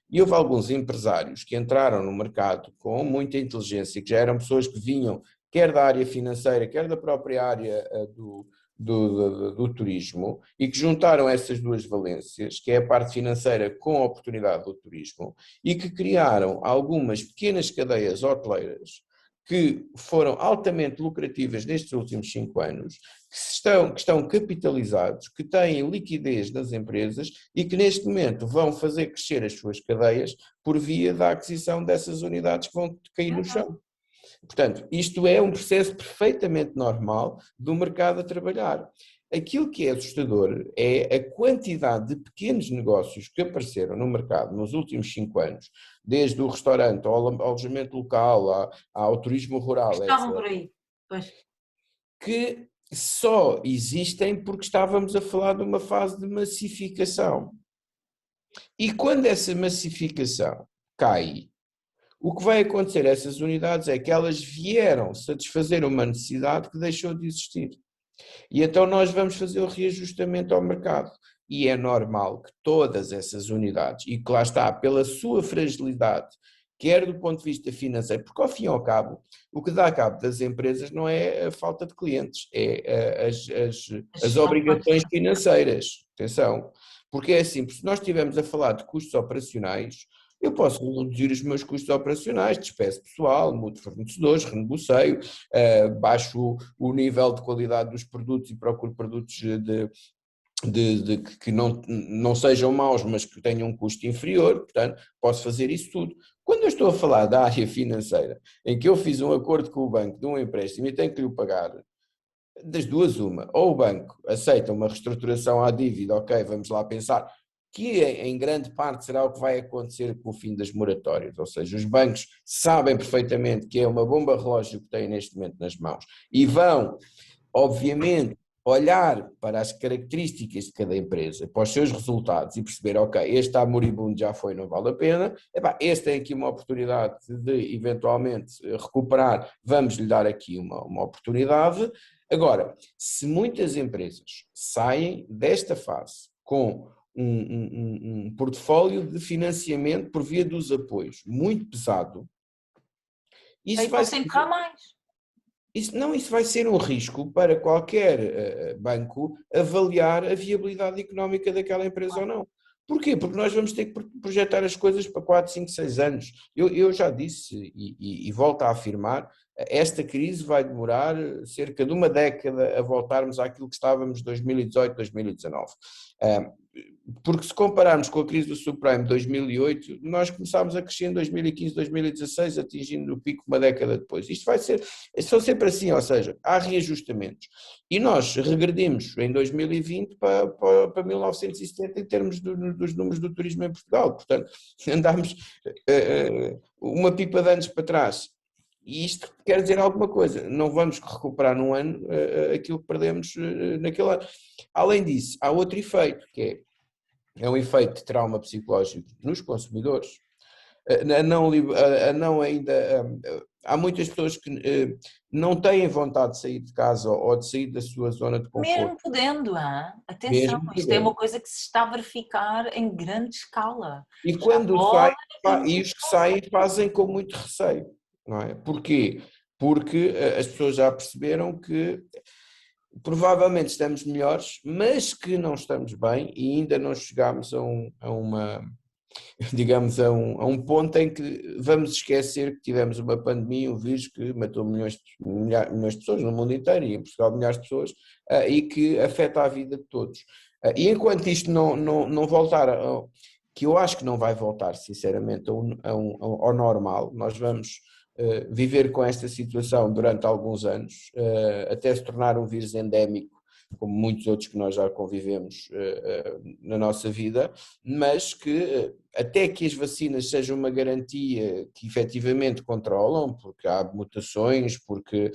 E houve alguns empresários que entraram no mercado com muita inteligência, que já eram pessoas que vinham quer da área financeira, quer da própria área do turismo, e que juntaram essas duas valências, que é a parte financeira com a oportunidade do turismo, e que criaram algumas pequenas cadeias hoteleiras que foram altamente lucrativas nestes últimos 5 anos, que estão capitalizados, que têm liquidez nas empresas e que neste momento vão fazer crescer as suas cadeias por via da aquisição dessas unidades que vão cair no chão. Portanto, isto é um processo perfeitamente normal do mercado a trabalhar. Aquilo que é assustador é a quantidade de pequenos negócios que apareceram no mercado nos últimos 5 anos, desde o restaurante ao alojamento local, ao turismo rural,
Estavam por
etc.,
aí, pois.
que só existem porque estávamos a falar de uma fase de massificação. E quando essa massificação cai, o que vai acontecer a essas unidades é que elas vieram satisfazer uma necessidade que deixou de existir. E então nós vamos fazer o reajustamento ao mercado. E é normal que todas essas unidades, e que lá está, pela sua fragilidade, quer do ponto de vista financeiro, porque ao fim e ao cabo, o que dá cabo das empresas não é a falta de clientes, é as obrigações financeiras. Atenção, porque é assim, se nós estivermos a falar de custos operacionais, eu posso reduzir os meus custos operacionais, despeço pessoal, mudo fornecedores, renegocio, baixo o nível de qualidade dos produtos e procuro produtos que não sejam maus, mas que tenham um custo inferior, portanto, posso fazer isso tudo. Quando eu estou a falar da área financeira, em que eu fiz um acordo com o banco de um empréstimo e tenho que lhe pagar, das duas uma, ou o banco aceita uma reestruturação à dívida, ok, vamos lá pensar, que em grande parte será o que vai acontecer com o fim das moratórias, ou seja, os bancos sabem perfeitamente que é uma bomba relógio que têm neste momento nas mãos e vão, obviamente, olhar para as características de cada empresa, para os seus resultados e perceber, ok, este está moribundo, já foi, não vale a pena, este tem aqui uma oportunidade de eventualmente recuperar, vamos lhe dar aqui uma oportunidade. Agora, se muitas empresas saem desta fase com um portfólio de financiamento por via dos apoios muito pesado,
isso vai ser mais.
Isso vai ser um risco para qualquer banco avaliar a viabilidade económica daquela empresa ou não. Porquê? Porque nós vamos ter que projetar as coisas para 4, 5, 6 anos. Eu já disse e volto a afirmar, esta crise vai demorar cerca de uma década a voltarmos àquilo que estávamos em 2018, 2019. Porque se compararmos com a crise do subprime de 2008, nós começámos a crescer em 2015, 2016, atingindo o pico uma década depois. Isto são sempre assim, ou seja, há reajustamentos. E nós regredimos em 2020 para 1970 em termos dos números do turismo em Portugal. Portanto, andámos uma pipa de anos para trás. E isto quer dizer alguma coisa, não vamos recuperar num ano aquilo que perdemos naquele ano. Além disso, há outro efeito, que é um efeito de trauma psicológico nos consumidores. Há muitas pessoas que não têm vontade de sair de casa ou de sair da sua zona de conforto.
Mesmo podendo, atenção, isto é uma coisa que se está a verificar em grande escala.
E quando e os que saem fazem com muito receio, não é? Porquê? Porque as pessoas já perceberam que provavelmente estamos melhores, mas que não estamos bem e ainda não chegámos a uma, digamos, a um ponto em que vamos esquecer que tivemos uma pandemia, um vírus que matou milhões de pessoas no mundo inteiro e em Portugal milhares de pessoas, e que afeta a vida de todos. E enquanto isto não voltar, que eu acho que não vai voltar, sinceramente, ao normal, nós vamos viver com esta situação durante alguns anos, até se tornar um vírus endémico, como muitos outros que nós já convivemos na nossa vida, mas que até que as vacinas sejam uma garantia que efetivamente controlam, porque há mutações, porque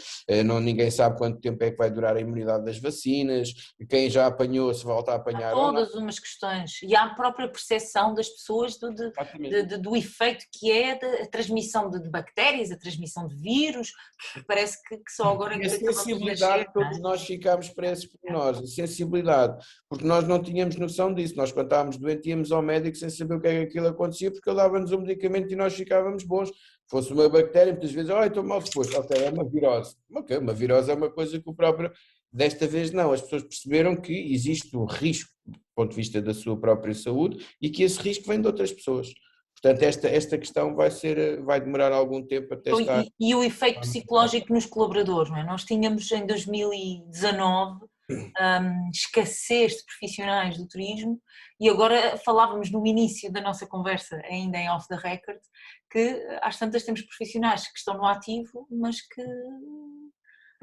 ninguém sabe quanto tempo é que vai durar a imunidade das vacinas, quem já apanhou se volta a apanhar
há
ou não.
todas umas questões, e há a própria percepção das pessoas do efeito que é a transmissão de bactérias, a transmissão de vírus, que parece que só agora é que
a
acabamos de
sensibilidade,
nascer, não é?
todos nós ficámos presos por nós, a sensibilidade, porque nós não tínhamos noção disso, nós quando estávamos doentes íamos ao médico sem saber o que é que aquilo acontecia, porque ele dava-nos um medicamento e nós ficávamos bons. Fosse uma bactéria, muitas vezes, estou mal disposto, ok, é uma virose. Ok, uma virose é uma coisa que o próprio... Desta vez não, as pessoas perceberam que existe um risco do ponto de vista da sua própria saúde e que esse risco vem de outras pessoas. Portanto, esta questão vai demorar algum tempo até estar...
E o efeito psicológico nos colaboradores, não é? Nós tínhamos em 2019 escassez de profissionais do turismo e agora falávamos no início da nossa conversa, ainda em off the record, que às tantas temos profissionais que estão no ativo, mas que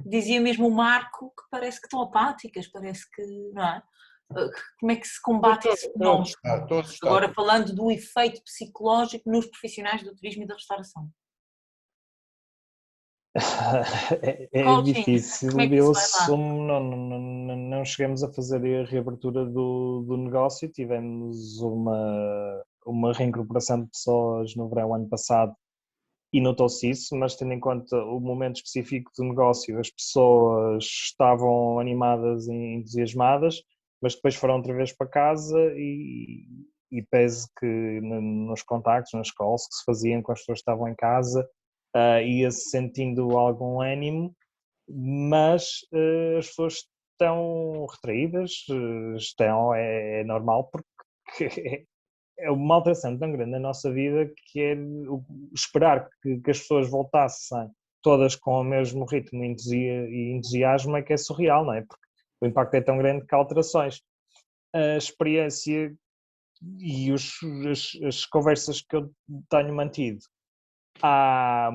dizia mesmo o Marco que parece que estão apáticas, parece que, não é? Como é que se combate esse fenómeno?
Estou assustado.
Agora falando do efeito psicológico nos profissionais do turismo e da restauração.
É difícil,
como é que
eu
isso vai lá?
não chegamos a fazer a reabertura do negócio, tivemos uma reincorporação de pessoas no verão ano passado e notou-se isso, mas tendo em conta o momento específico do negócio, as pessoas estavam animadas e entusiasmadas, mas depois foram outra vez para casa e pese que nos contactos, nas calls que se faziam com as pessoas que estavam em casa, ia-se sentindo algum ânimo, mas as pessoas estão retraídas, é normal porque é uma alteração tão grande na nossa vida que é esperar que as pessoas voltassem todas com o mesmo ritmo e entusiasmo é que é surreal, não é? Porque o impacto é tão grande que há alterações. A experiência e as conversas que eu tenho mantido, há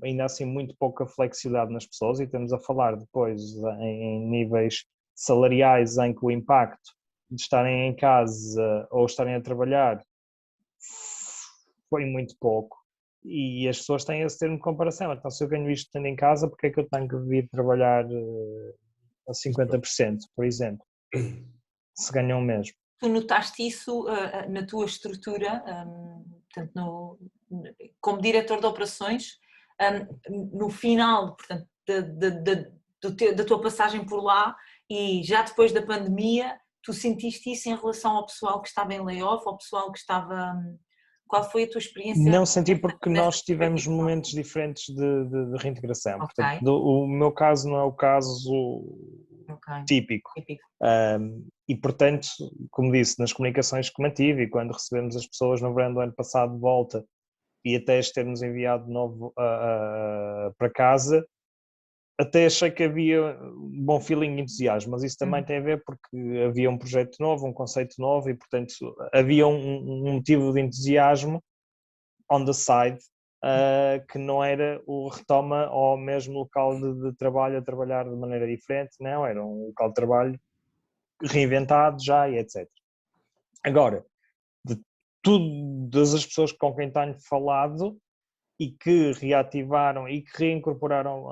ainda assim muito pouca flexibilidade nas pessoas e estamos a falar depois em níveis salariais em que o impacto de estarem em casa ou estarem a trabalhar foi muito pouco e as pessoas têm esse termo de comparação. Então, se eu ganho isto estando em casa, porque é que eu tenho que vir trabalhar a 50%, por exemplo, se ganham mesmo?
Tu notaste isso na tua estrutura, portanto, como diretor de operações, no final, portanto, da tua passagem por lá e já depois da pandemia, tu sentiste isso em relação ao pessoal que estava em layoff, ao pessoal que estava... Qual foi a tua experiência?
Não senti porque nós tivemos momentos diferentes de reintegração.
Okay.
Portanto, o meu caso não é o caso típico. E, portanto, como disse, nas comunicações que mantive e quando recebemos as pessoas no verão do ano passado de volta e até as termos enviado de novo para casa, até achei que havia um bom feeling e entusiasmo, mas isso também tem a ver porque havia um projeto novo, um conceito novo e, portanto, havia um motivo de entusiasmo on the side, que não era o retoma ao mesmo local de trabalho a trabalhar de maneira diferente, não, era um local de trabalho reinventado já e etc. Agora, de todas as pessoas com quem tenho falado e que reativaram e que reincorporaram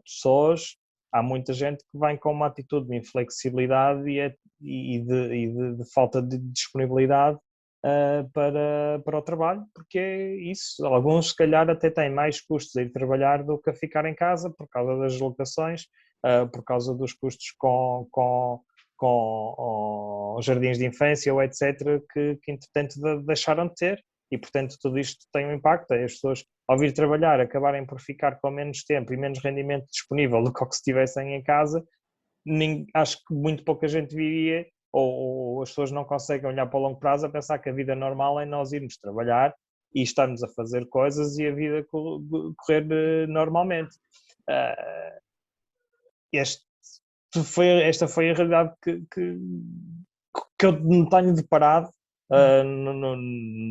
pessoas, há muita gente que vem com uma atitude de inflexibilidade e de falta de disponibilidade para o trabalho, porque é isso. Alguns, se calhar, até têm mais custos a ir trabalhar do que a ficar em casa por causa das deslocações, por causa dos custos com jardins de infância ou etc., que entretanto deixaram de ter. E, portanto, tudo isto tem um impacto. As pessoas, ao vir trabalhar, acabarem por ficar com menos tempo e menos rendimento disponível do que se estivessem em casa, acho que muito pouca gente viria, ou as pessoas não conseguem olhar para o longo prazo a pensar que a vida normal é nós irmos trabalhar e estarmos a fazer coisas e a vida correr normalmente. Esta foi a realidade que eu me tenho deparado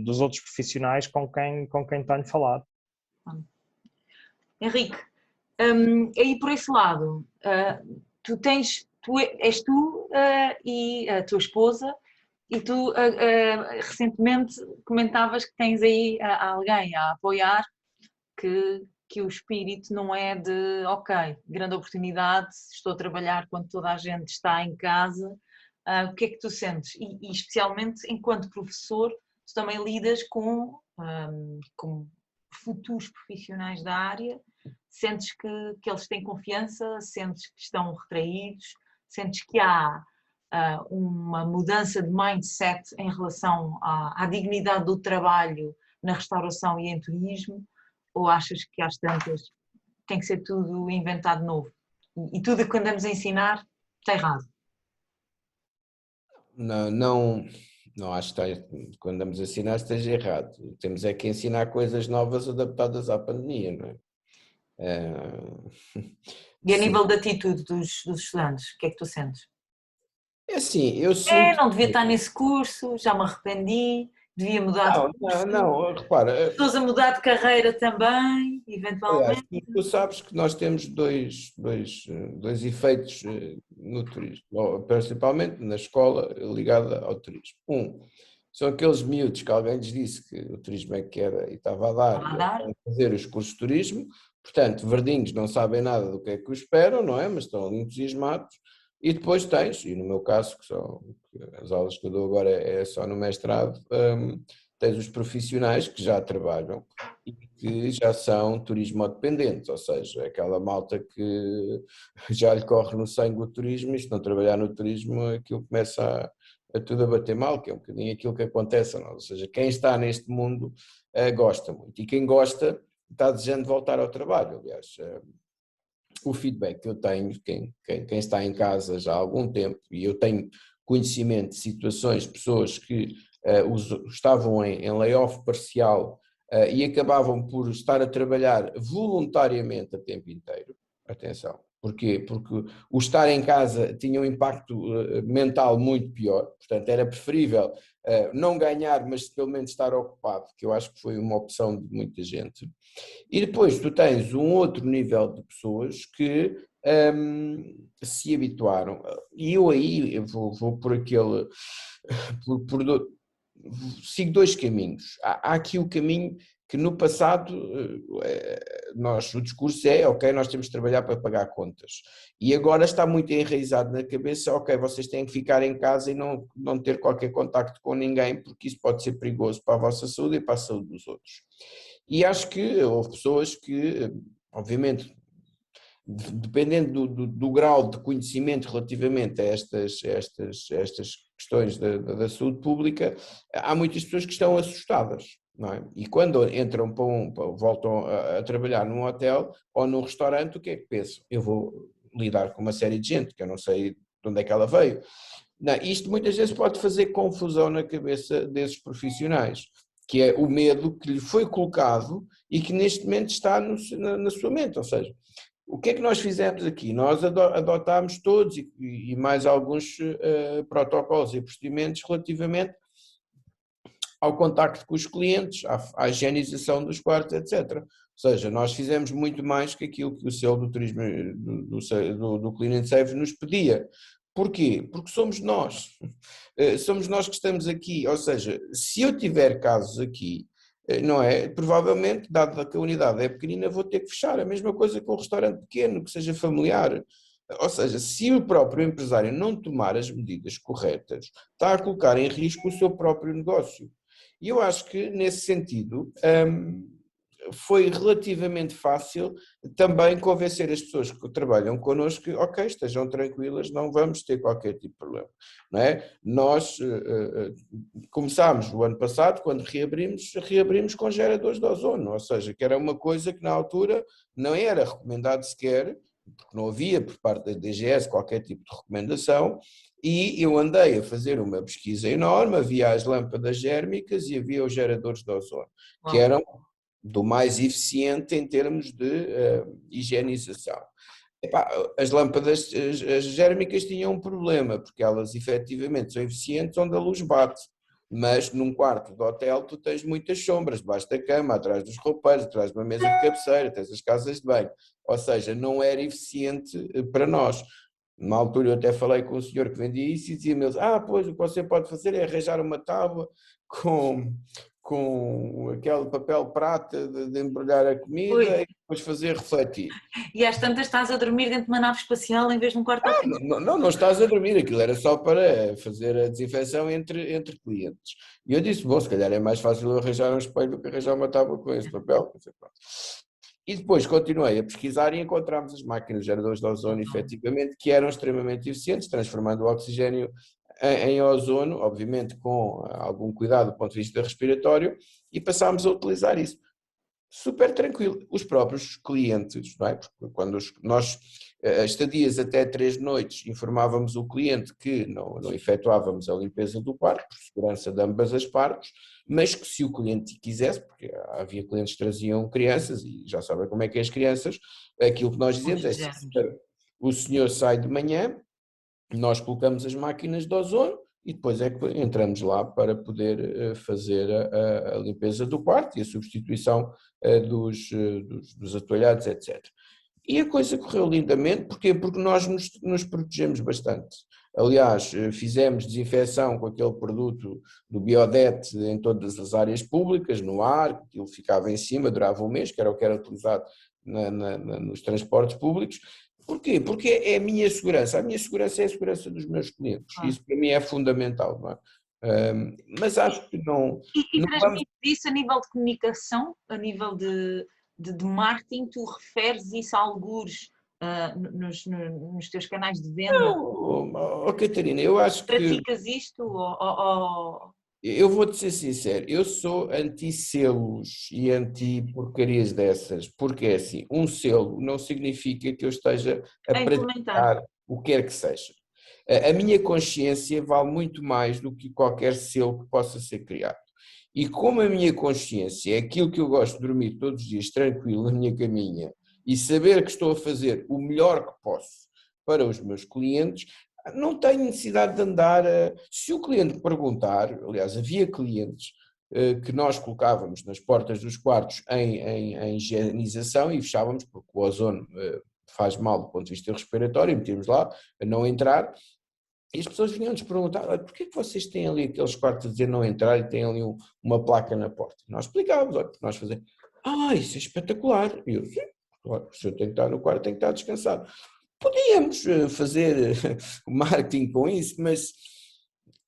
dos outros profissionais com quem tenho falado.
Henrique, aí por esse lado, és tu e a tua esposa, e tu recentemente comentavas que tens aí alguém a apoiar, que o espírito não é de ok, grande oportunidade, estou a trabalhar quando toda a gente está em casa. O que é que tu sentes? E especialmente enquanto professor, tu também lidas com futuros profissionais da área, sentes que eles têm confiança, sentes que estão retraídos, sentes que há uma mudança de mindset em relação à dignidade do trabalho na restauração e em turismo, ou achas que às tantas tem que ser tudo inventado de novo? E tudo o que andamos a ensinar está errado?
Não acho que quando andamos a ensinar esteja errado. Temos é que ensinar coisas novas adaptadas à pandemia, não é?
E a nível de atitude dos estudantes, o que é que tu sentes?
É assim, eu sinto...
Não devia estar nesse curso, já me arrependi, devia mudar de curso.
Não, repara...
Pessoas a mudar de carreira também,
Aliás,
eventualmente.
tu sabes que nós temos dois efeitos no turismo, principalmente na escola ligada ao turismo. São aqueles miúdos que alguém lhes disse que o turismo é que era e estava a dar, e estão a fazer os cursos de turismo, portanto, verdinhos não sabem nada do que é que o esperam, não é? Mas estão ali entusiasmados. E depois tens, e no meu caso, as aulas que eu dou agora é só no mestrado, tens os profissionais que já trabalham e que já são turismo-dependentes, ou seja, aquela malta que já lhe corre no sangue o turismo, e se não trabalhar no turismo aquilo começa a tudo a bater mal, que é um bocadinho aquilo que acontece, não? Ou seja, quem está neste mundo gosta muito, e quem gosta está desejando voltar ao trabalho. Aliás, o feedback que eu tenho, quem está em casa já há algum tempo, e eu tenho conhecimento de situações, pessoas que estavam em layoff parcial e acabavam por estar a trabalhar voluntariamente a tempo inteiro. Atenção. Porquê? Porque o estar em casa tinha um impacto mental muito pior, portanto era preferível não ganhar, mas pelo menos estar ocupado, que eu acho que foi uma opção de muita gente. E depois tu tens um outro nível de pessoas que se habituaram, e eu aí vou por aquele, sigo dois caminhos. Há aqui o caminho que no passado o discurso é, ok, nós temos de trabalhar para pagar contas, e agora está muito enraizado na cabeça, ok, vocês têm que ficar em casa e não ter qualquer contacto com ninguém, porque isso pode ser perigoso para a vossa saúde e para a saúde dos outros. E acho que houve pessoas que, obviamente, dependendo do grau de conhecimento relativamente a estas questões da saúde pública, há muitas pessoas que estão assustadas, não é? E quando entram voltam a trabalhar num hotel ou num restaurante, o que é que pensam? Eu vou lidar com uma série de gente que eu não sei de onde é que ela veio. Não, isto muitas vezes pode fazer confusão na cabeça desses profissionais, que é o medo que lhe foi colocado e que neste momento está na sua mente, ou seja, o que é que nós fizemos aqui? Nós adotámos todos e mais alguns protocolos e procedimentos relativamente ao contacto com os clientes, à higienização dos quartos, etc. Ou seja, nós fizemos muito mais que aquilo que o selo do turismo do Clean and Safe nos pedia. Porquê? Porque somos nós que estamos aqui, ou seja, se eu tiver casos aqui, não é? Provavelmente, dado que a unidade é pequenina, vou ter que fechar. A mesma coisa com o restaurante pequeno, que seja familiar. Ou seja, se o próprio empresário não tomar as medidas corretas, está a colocar em risco o seu próprio negócio. E eu acho que, nesse sentido, foi relativamente fácil também convencer as pessoas que trabalham connosco que, ok, estejam tranquilas, não vamos ter qualquer tipo de problema, não é? Nós começámos o ano passado, quando reabrimos com geradores de ozono, ou seja, que era uma coisa que na altura não era recomendado sequer, porque não havia por parte da DGS qualquer tipo de recomendação, e eu andei a fazer uma pesquisa enorme, havia as lâmpadas gérmicas e havia os geradores de ozono, que eram do mais eficiente em termos de higienização. Epá, as lâmpadas as gérmicas tinham um problema, porque elas efetivamente são eficientes onde a luz bate, mas num quarto de hotel tu tens muitas sombras, debaixo da cama, atrás dos roupeiros, atrás de uma mesa de cabeceira, tens as casas de banho, ou seja, não era eficiente para nós. Na altura eu até falei com o senhor que vendia isso e dizia-me, pois o que você pode fazer é arranjar uma tábua com aquele papel prata de embrulhar a comida e depois fazer refletir.
E às tantas estás a dormir dentro de uma nave espacial em vez de um quarto de hotel.
Não estás a dormir, aquilo era só para fazer a desinfecção entre clientes. E eu disse, bom, se calhar é mais fácil eu arranjar um espelho do que arranjar uma tábua com esse papel. E depois continuei a pesquisar e encontramos as máquinas geradores de ozono, efetivamente, que eram extremamente eficientes, transformando o oxigênio em ozono, obviamente com algum cuidado do ponto de vista respiratório, e passámos a utilizar isso. Super tranquilo. Os próprios clientes, não é? Porque quando nós, estadias até 3 noites, informávamos o cliente que não efetuávamos a limpeza do quarto, por segurança de ambas as partes, mas que se o cliente quisesse, porque havia clientes que traziam crianças, e já sabem como é que é as crianças, aquilo que nós dizemos é, o senhor sai de manhã, nós colocamos as máquinas de ozono e depois é que entramos lá para poder fazer a limpeza do quarto e a substituição dos atoalhados, etc. E a coisa correu lindamente, porquê? Porque nós nos protegemos bastante. Aliás, fizemos desinfecção com aquele produto do Biodet em todas as áreas públicas, no ar, aquilo ficava em cima, durava um mês, que era o que era utilizado nos transportes públicos. Porquê? Porque é a minha segurança é a segurança dos meus clientes, isso para mim é fundamental, não é? Mas acho que não...
E transmite isso a nível de comunicação, a nível de marketing, tu referes isso a algures nos teus canais de venda?
Não, Catarina, eu acho que...
Praticas isto
Eu vou-te ser sincero, eu sou anti-selos e anti-porcarias dessas, porque é assim, um selo não significa que eu esteja a praticar o que quer que seja. A minha consciência vale muito mais do que qualquer selo que possa ser criado. E como a minha consciência é aquilo que eu gosto de dormir todos os dias tranquilo na minha caminha e saber que estou a fazer o melhor que posso para os meus clientes, não tenho necessidade de andar se o cliente perguntar, aliás, havia clientes que nós colocávamos nas portas dos quartos em higienização e fechávamos, porque o ozono faz mal do ponto de vista respiratório, e metíamos lá a não entrar, e as pessoas vinham-nos perguntar, porquê que vocês têm ali aqueles quartos a dizer não entrar e têm ali uma placa na porta? E nós explicávamos, olha, nós fazemos, isso é espetacular. E eu, sim, claro, se eu tenho que estar no quarto, tenho que estar descansado. Podíamos fazer marketing com isso, mas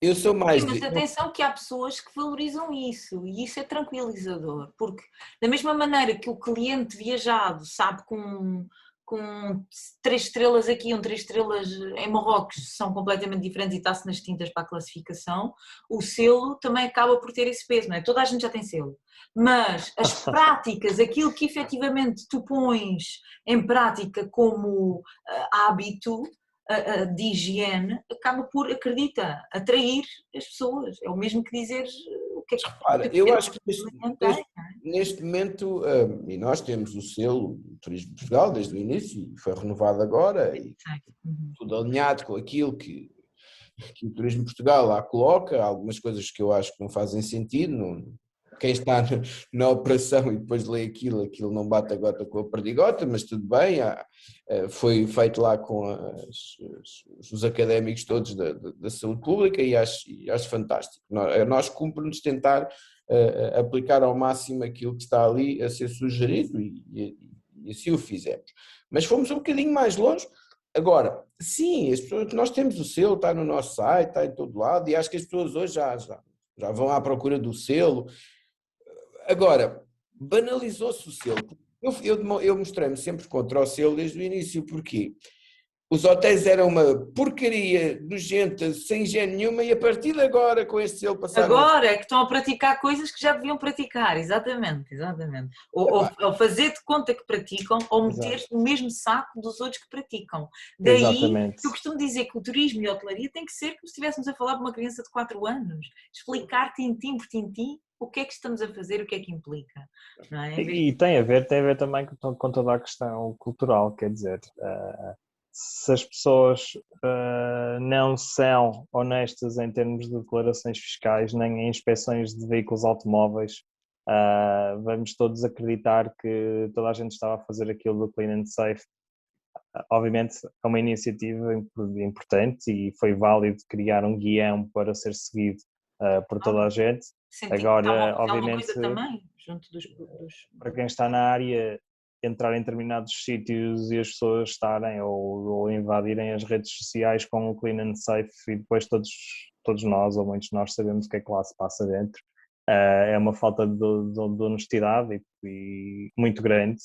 eu sou mais...
Mas atenção que há pessoas que valorizam isso e isso é tranquilizador, porque da mesma maneira que o cliente viajado sabe com 3 estrelas aqui, 3 estrelas em Marrocos são completamente diferentes e está-se nas tintas para a classificação, o selo também acaba por ter esse peso, não é? Toda a gente já tem selo, mas as práticas, aquilo que efetivamente tu pões em prática como hábito de higiene, acaba por, acredita, atrair as pessoas, é o mesmo que dizer o que é que...
Repara, eu acho que neste momento, e nós temos o selo do Turismo de Portugal desde o início, e foi renovado agora, e tudo alinhado com aquilo que o Turismo de Portugal lá coloca, algumas coisas que eu acho que não fazem sentido, quem está na operação e depois lê aquilo não bate a gota com a perdigota, mas tudo bem, foi feito lá com os académicos todos da saúde pública e acho fantástico. Nós cumpre-nos tentar aplicar ao máximo aquilo que está ali a ser sugerido e assim o fizemos. Mas fomos um bocadinho mais longe. Agora, sim, nós temos o selo, está no nosso site, está em todo lado e acho que as pessoas hoje já vão à procura do selo. Agora, banalizou-se o selo. Eu mostrei-me sempre contra o selo desde o início, porquê? os hotéis eram uma porcaria nojenta, sem higiene nenhuma, e a partir de agora, com este selo, passaram
Agora é que estão a praticar coisas que já deviam praticar, exatamente, exatamente. Ou fazer de conta que praticam, ou meter no mesmo saco dos outros que praticam. Daí,
Exatamente.
eu costumo dizer que o turismo e a hotelaria tem que ser como se estivéssemos a falar de uma criança de 4 anos. Explicar tintim por tintim o que é que estamos a fazer, o que é que implica. Não é?
E tem a ver também com toda a questão cultural, quer dizer, se as pessoas não são honestas em termos de declarações fiscais, nem em inspeções de veículos automóveis, vamos todos acreditar que toda a gente estava a fazer aquilo do Clean and Safe. Obviamente é uma iniciativa importante e foi válido criar um guião para ser seguido por toda a gente. Agora, obviamente,
também, junto
para quem está na área, entrar em determinados sítios e as pessoas estarem ou invadirem as redes sociais com o Clean and Safe e depois todos nós, ou muitos de nós, sabemos o que é que lá se passa dentro. É uma falta de honestidade e muito grande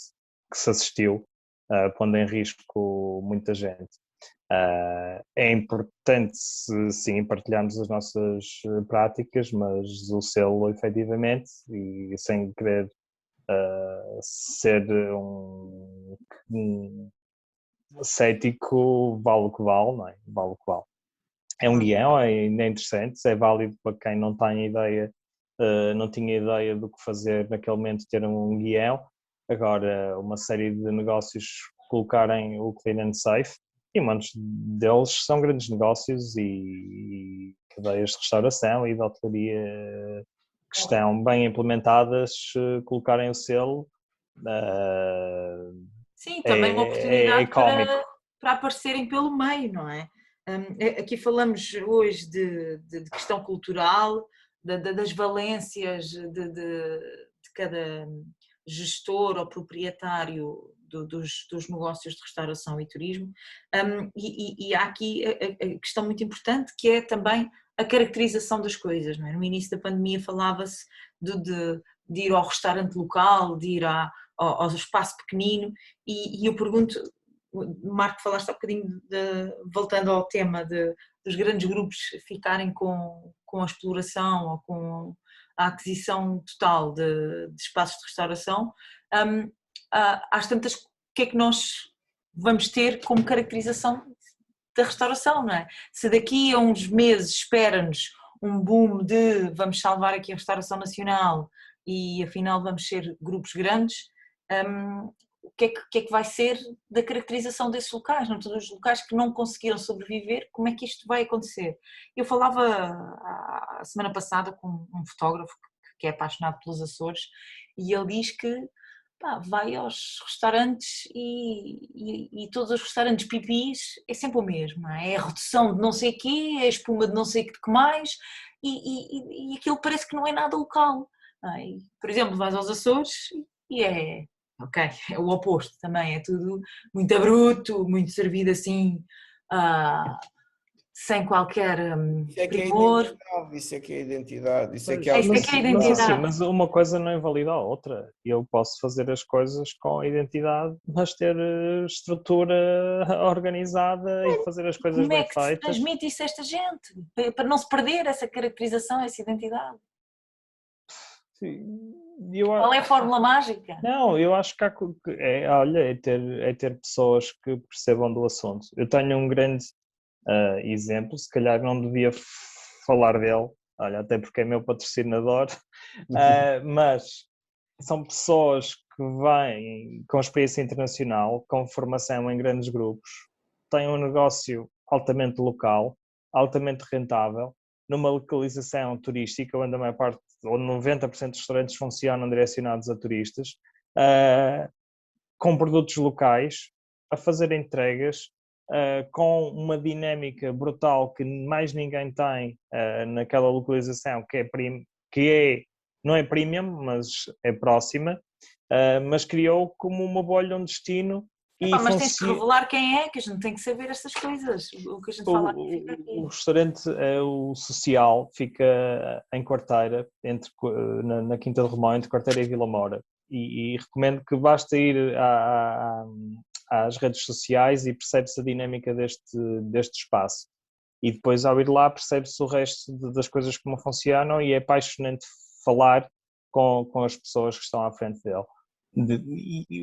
que se assistiu, pondo em risco muita gente. É importante, sim, partilharmos as nossas práticas, mas o selo, efetivamente, e sem querer ser um cético, vale o que vale, não é? Vale o que vale. É um guião, é interessante, é válido para quem não tem ideia, não tinha ideia do que fazer naquele momento, ter um guião. Agora, uma série de negócios colocarem o Clean and Safe, e muitos deles são grandes negócios e cadeias de restauração e de hotelaria que estão bem implementadas, colocarem o selo.
Sim, também uma oportunidade
cómico.
para aparecerem pelo meio, não é? Aqui falamos hoje de questão cultural, das valências de cada gestor ou proprietário dos negócios de restauração e turismo, e há aqui a questão muito importante que é também a caracterização das coisas, não é? No início da pandemia falava-se de ir ao restaurante local, de ir ao espaço pequenino, e eu pergunto, Marco, falaste há bocadinho, voltando ao tema dos grandes grupos ficarem com a exploração ou com a aquisição total de espaços de restauração, às tantas, o que é que nós vamos ter como caracterização da restauração, não é? Se daqui a uns meses espera-nos um boom de vamos salvar aqui a restauração nacional e afinal vamos ser grupos grandes, o que é que vai ser da caracterização desses locais, não? Todos os locais que não conseguiram sobreviver, como é que isto vai acontecer? Eu falava a semana passada com um fotógrafo que é apaixonado pelos Açores e ele diz que vai aos restaurantes e todos os restaurantes pipis é sempre o mesmo, não é? É a redução de não sei o quê, é a espuma de não sei o que mais e aquilo parece que não é nada local. Por exemplo, vais aos Açores e é o oposto também, é tudo muito bruto, muito servido assim, sem qualquer primor.
Isso é que é a identidade, isso é que
é a identidade.
Mas uma coisa não invalida a outra. Eu posso fazer as coisas com a identidade, mas ter estrutura organizada e fazer as coisas bem feitas.
Como é que se transmite isso a esta gente? Para não se perder essa caracterização, essa identidade? Qual é a fórmula mágica?
Não, eu acho que é ter pessoas que percebam do assunto. Eu tenho um grande exemplo, se calhar não devia falar dele, até porque é meu patrocinador, mas são pessoas que vêm com experiência internacional, com formação em grandes grupos, têm um negócio altamente local, altamente rentável, numa localização turística onde a maior parte, ou 90% dos restaurantes funcionam direcionados a turistas, com produtos locais, a fazer entregas, com uma dinâmica brutal que mais ninguém tem naquela localização, não é premium, mas é próxima, mas criou como uma bolha um destino.
Mas tens que revelar quem é, que a gente tem que saber estas coisas. O que a gente fala aqui fica aqui.
O restaurante, o social, fica em Quarteira, na Quinta de Romão, entre Quarteira e Vila Moura. E recomendo que basta ir à às redes sociais e percebe-se a dinâmica deste espaço. E depois, ao ir lá, percebe-se o resto das coisas como funcionam e é apaixonante falar com as pessoas que estão à frente dele.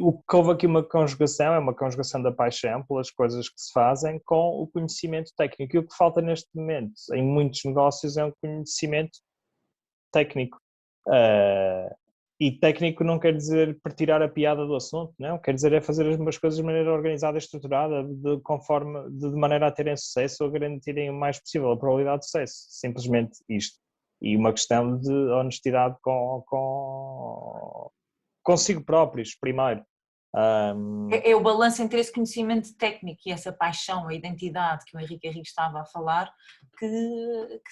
O que houve aqui uma conjugação, é uma conjugação da paixão pelas coisas que se fazem com o conhecimento técnico. E o que falta neste momento em muitos negócios é um conhecimento técnico. E técnico não quer dizer retirar a piada do assunto, não, quer dizer é fazer as coisas de maneira organizada e estruturada, de maneira a terem sucesso ou a garantirem o mais possível a probabilidade de sucesso, simplesmente isto. E uma questão de honestidade consigo próprios, primeiro.
É o balanço entre esse conhecimento técnico e essa paixão, a identidade que o Henrique estava a falar, que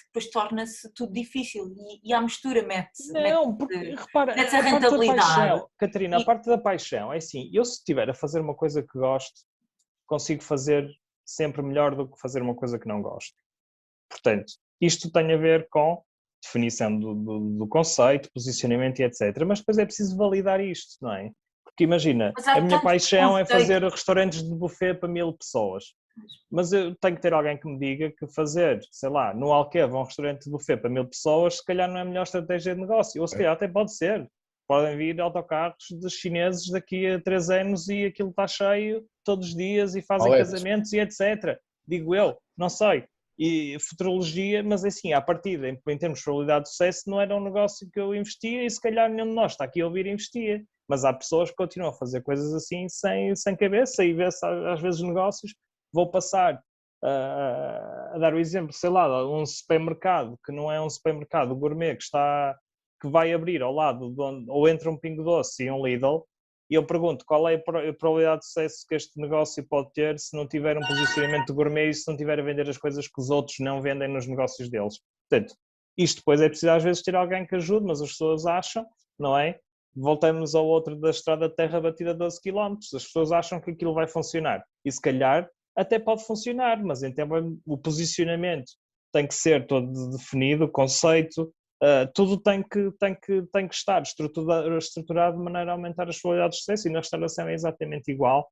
depois torna-se tudo difícil e à mistura mete-se
repara,
a rentabilidade.
Catarina, a parte da paixão é assim, eu se estiver a fazer uma coisa que gosto, consigo fazer sempre melhor do que fazer uma coisa que não gosto. Portanto, isto tem a ver com definição do conceito, posicionamento e etc. Mas depois é preciso validar isto, não é? Porque imagina, a minha paixão é fazer restaurantes de buffet para 1000 pessoas. Mas eu tenho que ter alguém que me diga que fazer, sei lá, no Alqueva um restaurante de buffet para 1000 pessoas, se calhar não é a melhor estratégia de negócio. Ou se calhar até pode ser. Podem vir autocarros dos chineses daqui a 3 anos e aquilo está cheio todos os dias e fazem casamentos e etc. Digo eu, não sei. E futurologia, mas assim, à partida, em termos de probabilidade de sucesso, não era um negócio que eu investia e se calhar nenhum de nós está aqui a ouvir e investia. Mas há pessoas que continuam a fazer coisas assim sem cabeça e vê-se às vezes negócios. Vou passar a dar o exemplo, sei lá, um supermercado que não é um supermercado gourmet que vai abrir ao lado de onde, ou entre um Pingo Doce e um Lidl, e eu pergunto qual é a probabilidade de sucesso que este negócio pode ter se não tiver um posicionamento gourmet e se não tiver a vender as coisas que os outros não vendem nos negócios deles. Portanto, isto depois é preciso às vezes ter alguém que ajude, mas as pessoas acham, não é? Voltamos ao outro da estrada de terra batida 12 km, as pessoas acham que aquilo vai funcionar e se calhar até pode funcionar, mas então o posicionamento tem que ser todo definido, o conceito, tudo tem que estar estruturado de maneira a aumentar as probabilidades de sucesso e na restauração é exatamente igual.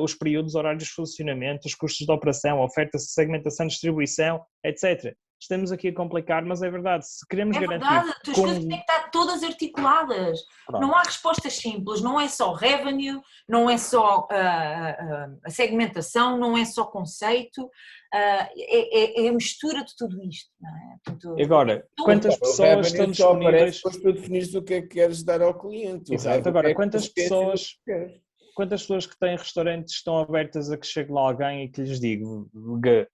Os períodos, horários de funcionamento, os custos de operação, oferta, segmentação, distribuição, etc. Estamos aqui a complicar, mas é verdade, se queremos garantir...
É verdade, as coisas têm que estar todas articuladas. Pronto. Não há respostas simples, não é só revenue, não é só a segmentação, não é só conceito, é a mistura de tudo isto. Não é? Portanto,
agora, quantas pessoas estão disponíveis...
Depois tu definires o que é que queres dar ao cliente.
Exato, agora, quantas pessoas que têm restaurantes estão abertas a que chegue lá alguém e que lhes diga,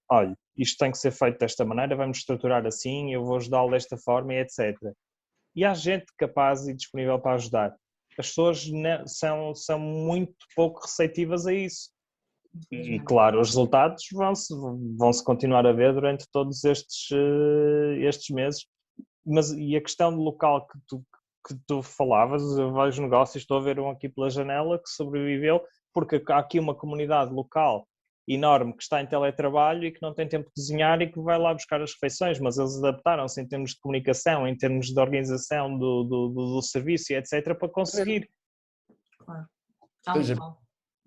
olha, isto tem que ser feito desta maneira, vamos estruturar assim, eu vou ajudá-lo desta forma e etc. E há gente capaz e disponível para ajudar. As pessoas são muito pouco receptivas a isso. E claro, os resultados vão-se continuar a ver durante todos estes meses. Mas, e a questão do local que tu falavas, eu vejo negócios, estou a ver um aqui pela janela que sobreviveu, porque há aqui uma comunidade local enorme que está em teletrabalho e que não tem tempo de cozinhar e que vai lá buscar as refeições, mas eles adaptaram-se em termos de comunicação, em termos de organização do serviço e etc. para conseguir.
Claro.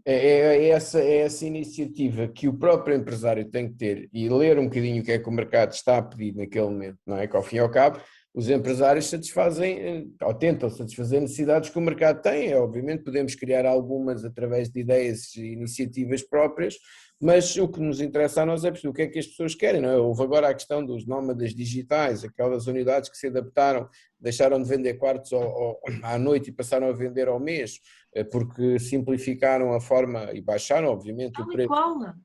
É essa iniciativa que o próprio empresário tem que ter e ler um bocadinho o que é que o mercado está a pedir naquele momento, não é? Que ao fim e ao cabo os empresários satisfazem ou tentam satisfazer necessidades que o mercado tem. Obviamente podemos criar algumas através de ideias e iniciativas próprias, mas o que nos interessa a nós é perceber o que é que as pessoas querem, não é? Houve agora a questão dos nómadas digitais, aquelas unidades que se adaptaram, deixaram de vender quartos à noite e passaram a vender ao mês, porque simplificaram a forma e baixaram, obviamente, o preço.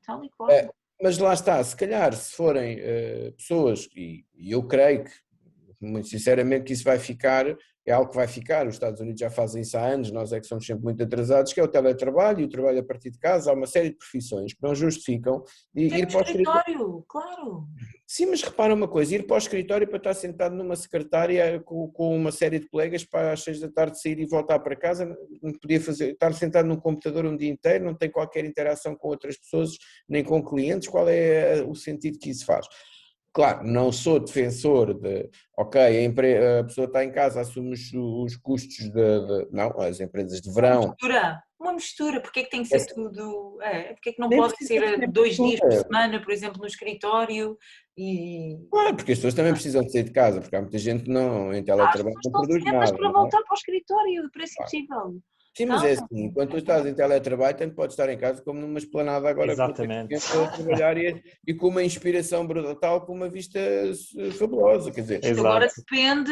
Tal e qual.
Mas lá está, se calhar, se forem pessoas, e eu creio que, muito sinceramente, que isso vai ficar, é algo que vai ficar, os Estados Unidos já fazem isso há anos, nós é que somos sempre muito atrasados, que é o teletrabalho e o trabalho a partir de casa. Há uma série de profissões que não justificam ir para o escritório.
Claro.
Sim, mas repara uma coisa, ir para o escritório para estar sentado numa secretária com uma série de colegas para às 6 da tarde sair e voltar para casa, não podia fazer, estar sentado num computador um dia inteiro, não tem qualquer interação com outras pessoas, nem com clientes, qual é o sentido que isso faz? Claro, não sou defensor de, ok, a pessoa está em casa, assume os custos não, as empresas de verão.
uma mistura, porque é que tem que ser tudo, porque é que não
Nem
podem
precisa
ser
ser
2 dias por
mistura.
semana, por exemplo, no escritório e...
Porque as pessoas também precisam de sair de casa, porque há muita gente que não, em
As
teletrabalho
pessoas
não
estão
produz
sedentas
nada,
para
não é?
voltar para o escritório, parece impossível.
Sim, mas
Então,
é assim, enquanto tu estás em teletrabalho, tanto podes estar em casa como numa esplanada agora com muita
Exatamente.
gente a trabalhar e com uma inspiração brutal, com uma vista fabulosa, quer dizer,
isto agora
Exato.
depende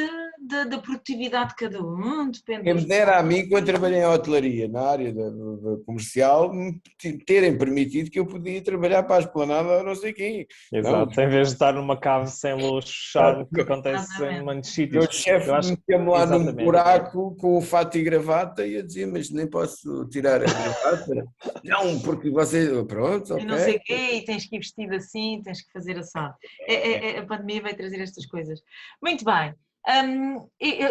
da produtividade de cada um, depende
quem
das
me dera a
pessoas.
mim, quando trabalhei em hotelaria, na área da comercial, me terem permitido que eu podia trabalhar para a esplanada ou não sei quem. Não,
Exato. Em vez de estar numa cave sem luz fechado, que acontece em
Exatamente.
muitos
o
sítios.
meu chefe
Eu acho que,
metia-me lá num
exatamente.
buraco com o fato e gravata e eu dizia, mas nem posso tirar a gravata. Não, porque você, pronto,
E não sei
ok.
o quê, e tens que ir vestido assim, tens que fazer assado. A pandemia vai trazer estas coisas. Muito bem.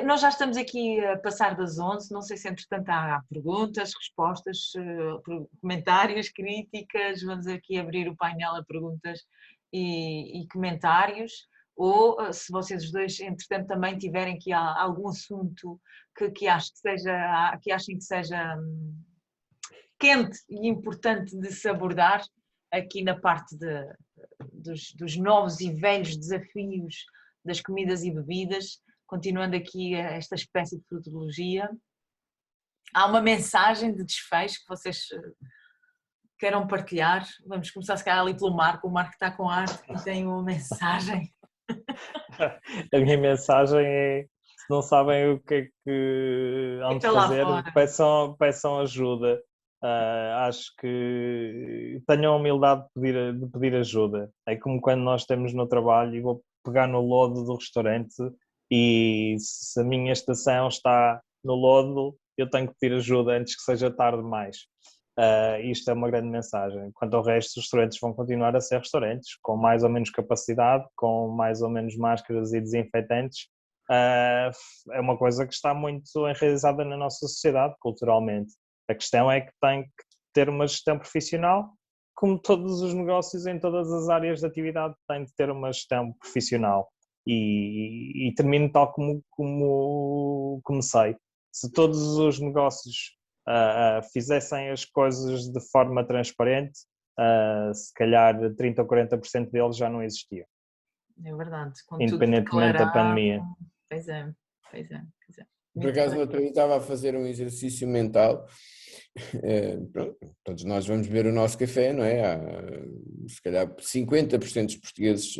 Nós já estamos aqui a passar das 11, não sei se entretanto há perguntas, respostas, comentários, críticas, vamos aqui abrir o painel a perguntas e comentários, ou se vocês os dois entretanto também tiverem aqui algum assunto que achem que seja quente e importante de se abordar aqui na parte dos novos e velhos desafios das comidas e bebidas, continuando aqui esta espécie de futurologia. Há uma mensagem de desfecho que vocês queiram partilhar? Vamos começar se calhar ali pelo Marco, o Marco está com arte e tem uma mensagem.
A minha mensagem é, se não sabem o que é que hão de
Fica lá
fazer,
fora.
peçam ajuda. Acho que tenham a humildade de pedir ajuda. É como quando nós estamos no trabalho e vou pegar no lodo do restaurante e se a minha estação está no lodo, eu tenho que pedir ajuda antes que seja tarde demais. Isto é uma grande mensagem. Quanto ao resto, os restaurantes vão continuar a ser restaurantes, com mais ou menos capacidade, com mais ou menos máscaras e desinfetantes. É uma coisa que está muito enraizada na nossa sociedade, culturalmente. A questão é que tem que ter uma gestão profissional, como todos os negócios em todas as áreas de atividade têm de ter uma gestão profissional. E termino tal como comecei. Se todos os negócios fizessem as coisas de forma transparente, se calhar 30 ou 40% deles já não existiam.
É verdade, com tudo
Independentemente da
declarado.
pandemia.
Pois é.
Por acaso, no outro dia estava a fazer um exercício mental. Pronto, todos nós vamos beber o nosso café, não é? Se calhar 50% dos portugueses,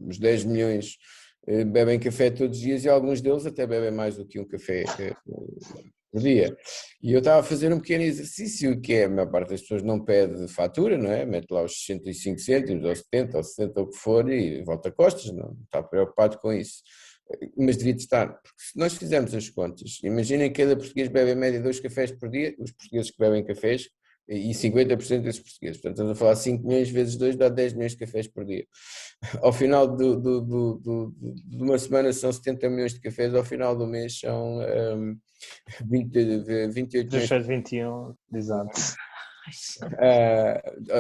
os 10 milhões, bebem café todos os dias e alguns deles até bebem mais do que um café por dia. E eu estava a fazer um pequeno exercício que é, a maior parte das pessoas não pede fatura, não é? Mete lá os 65 cêntimos, ou 70, ou 60, ou o que for, e volta a costas, não está preocupado com isso. Mas devia estar, porque se nós fizermos as contas, imaginem que cada português bebe em média 2 cafés por dia, os portugueses que bebem cafés, e 50% desses portugueses, portanto estamos a falar 5 milhões vezes 2 dá 10 milhões de cafés por dia. Ao final de uma semana são 70 milhões de cafés, ao final do mês são 28 milhões.
21, exato.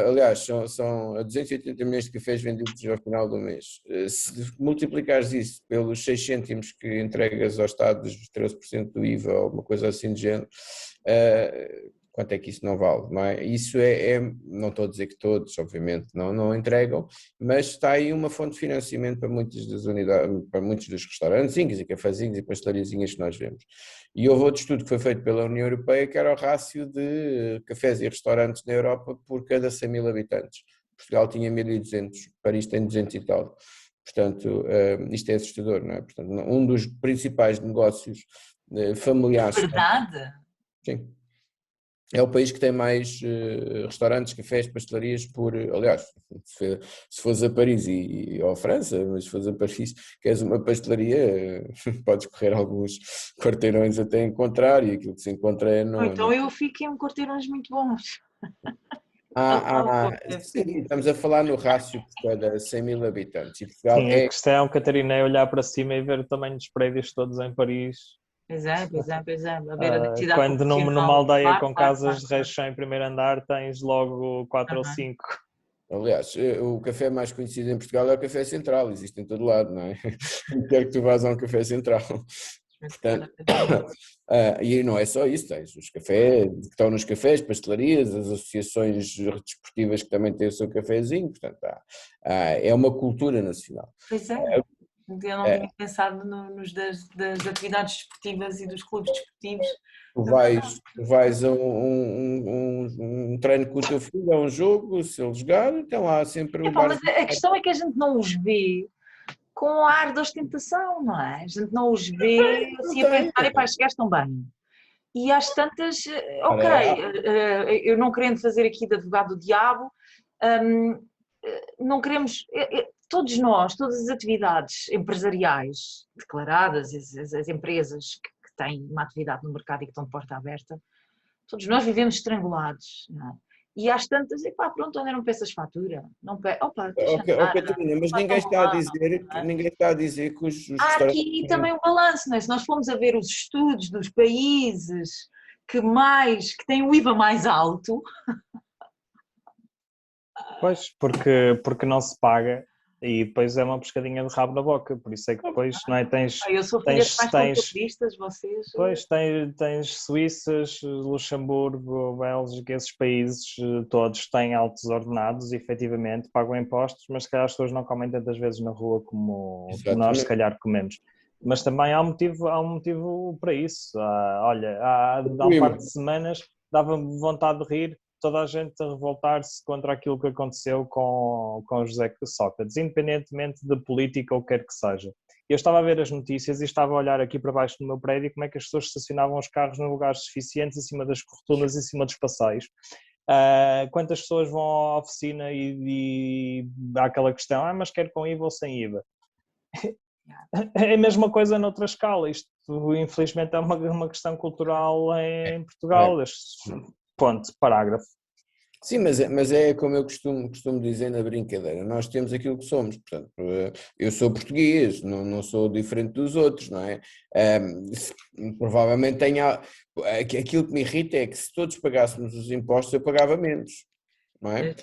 Aliás, são 280 milhões de cafés vendidos ao final do mês. Se multiplicares isso pelos 6 cêntimos que entregas ao Estado dos 13% do IVA ou uma coisa assim de género, quanto é que isso não vale, não é? Isso não estou a dizer que todos, obviamente, não entregam, mas está aí uma fonte de financiamento para muitas das unidades, para muitos dos restaurantezinhos e cafezinhos e pastelariazinhas que nós vemos. E houve outro estudo que foi feito pela União Europeia que era o rácio de cafés e restaurantes na Europa por cada 100 mil habitantes. Portugal tinha 1.200, Paris tem 200 e tal. Portanto, isto é assustador, não é? Portanto, um dos principais negócios familiares...
Verdade?
Sim. É o país que tem mais restaurantes, cafés, pastelarias aliás, se fores a Paris ou a França, mas se fores a Paris, queres uma pastelaria, podes correr alguns quarteirões até encontrar e aquilo que se encontra é...
Então eu fico em quarteirões muito bons.
Sim, estamos a falar no rácio por cada 100 mil habitantes. E Portugal
Sim, a questão, Catarina, é olhar para cima e ver o tamanho dos prédios todos em Paris.
Pois é. A ver a densidade
quando numa
populacional.
aldeia com casas de resto em primeiro andar tens logo 4 ou 5.
Aliás, o café mais conhecido em Portugal é o Café Central, existe em todo lado, não é? Quero que tu vás a um Café Central. Portanto, e não é só isso, tens os cafés que estão nos cafés, pastelarias, as associações desportivas que também têm o seu cafezinho, portanto é uma cultura nacional.
Pois é, eu não tinha pensado das atividades desportivas e dos clubes desportivos.
Tu vais a um treino com o teu filho, a um jogo, se ele jogar, então há sempre um bar.
Mas a questão é que a gente não os vê com ar de ostentação, não é? A gente não os vê assim a pensar, epá, estes gajos estão bem. E às tantas, ok, eu não querendo fazer aqui de advogado do diabo, não queremos, todos nós, todas as atividades empresariais declaradas, as empresas que têm uma atividade no mercado e que estão de porta aberta, todos nós vivemos estrangulados, não é? E às tantas, epá, pronto, onde não peças fatura? Não opa,
Catarina, mas ninguém está a dizer que os
há aqui também um balanço, não é? Se nós formos a ver os estudos dos países que têm o IVA mais alto...
Pois, porque não se paga e depois é uma pescadinha de rabo na boca, por isso é que depois não é,
eu sou filha de pais contabilistas, vocês...
Pois, tens Suíças, Luxemburgo, Bélgica, esses países todos têm altos ordenados e efetivamente pagam impostos, mas se calhar as pessoas não comem tantas vezes na rua como nós se calhar comemos. Mas também há um motivo para isso. Olha, há um par de semanas dava-me vontade de rir, toda a gente a revoltar-se contra aquilo que aconteceu com José Sócrates, independentemente de política ou quer que seja. Eu estava a ver as notícias e estava a olhar aqui para baixo do meu prédio como é que as pessoas estacionavam os carros em lugares suficientes, em cima das rotundas, em cima dos passeios. Quantas pessoas vão à oficina e há aquela questão, mas quero com IVA ou sem IVA? É a mesma coisa noutra escala. Isto, infelizmente, é uma questão cultural em Portugal. Ponto, parágrafo.
Sim, mas é como eu costumo dizer na brincadeira, nós temos aquilo que somos, portanto, eu sou português, não sou diferente dos outros, não é? Provavelmente aquilo que me irrita é que se todos pagássemos os impostos eu pagava menos, não é?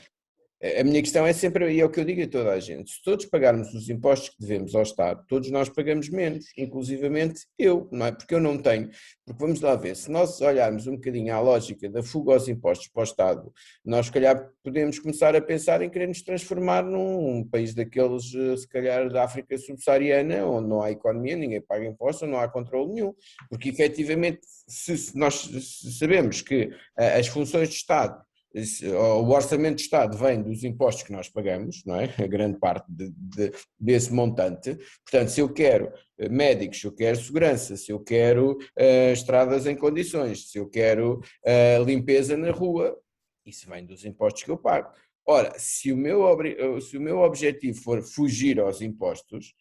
A minha questão é sempre, e é o que eu digo a toda a gente, se todos pagarmos os impostos que devemos ao Estado, todos nós pagamos menos, inclusivamente eu, não é? Porque eu não tenho, porque vamos lá ver, se nós olharmos um bocadinho à lógica da fuga aos impostos para o Estado, nós se calhar podemos começar a pensar em querer nos transformar num país daqueles, se calhar da África subsaariana, onde não há economia, ninguém paga impostos, não há controle nenhum, porque efetivamente se nós sabemos que as funções de Estado, o orçamento de Estado vem dos impostos que nós pagamos, não é? A grande parte desse montante. Portanto, se eu quero médicos, se eu quero segurança, se eu quero estradas em condições, se eu quero limpeza na rua, isso vem dos impostos que eu pago. Ora, se o meu objetivo for fugir aos impostos,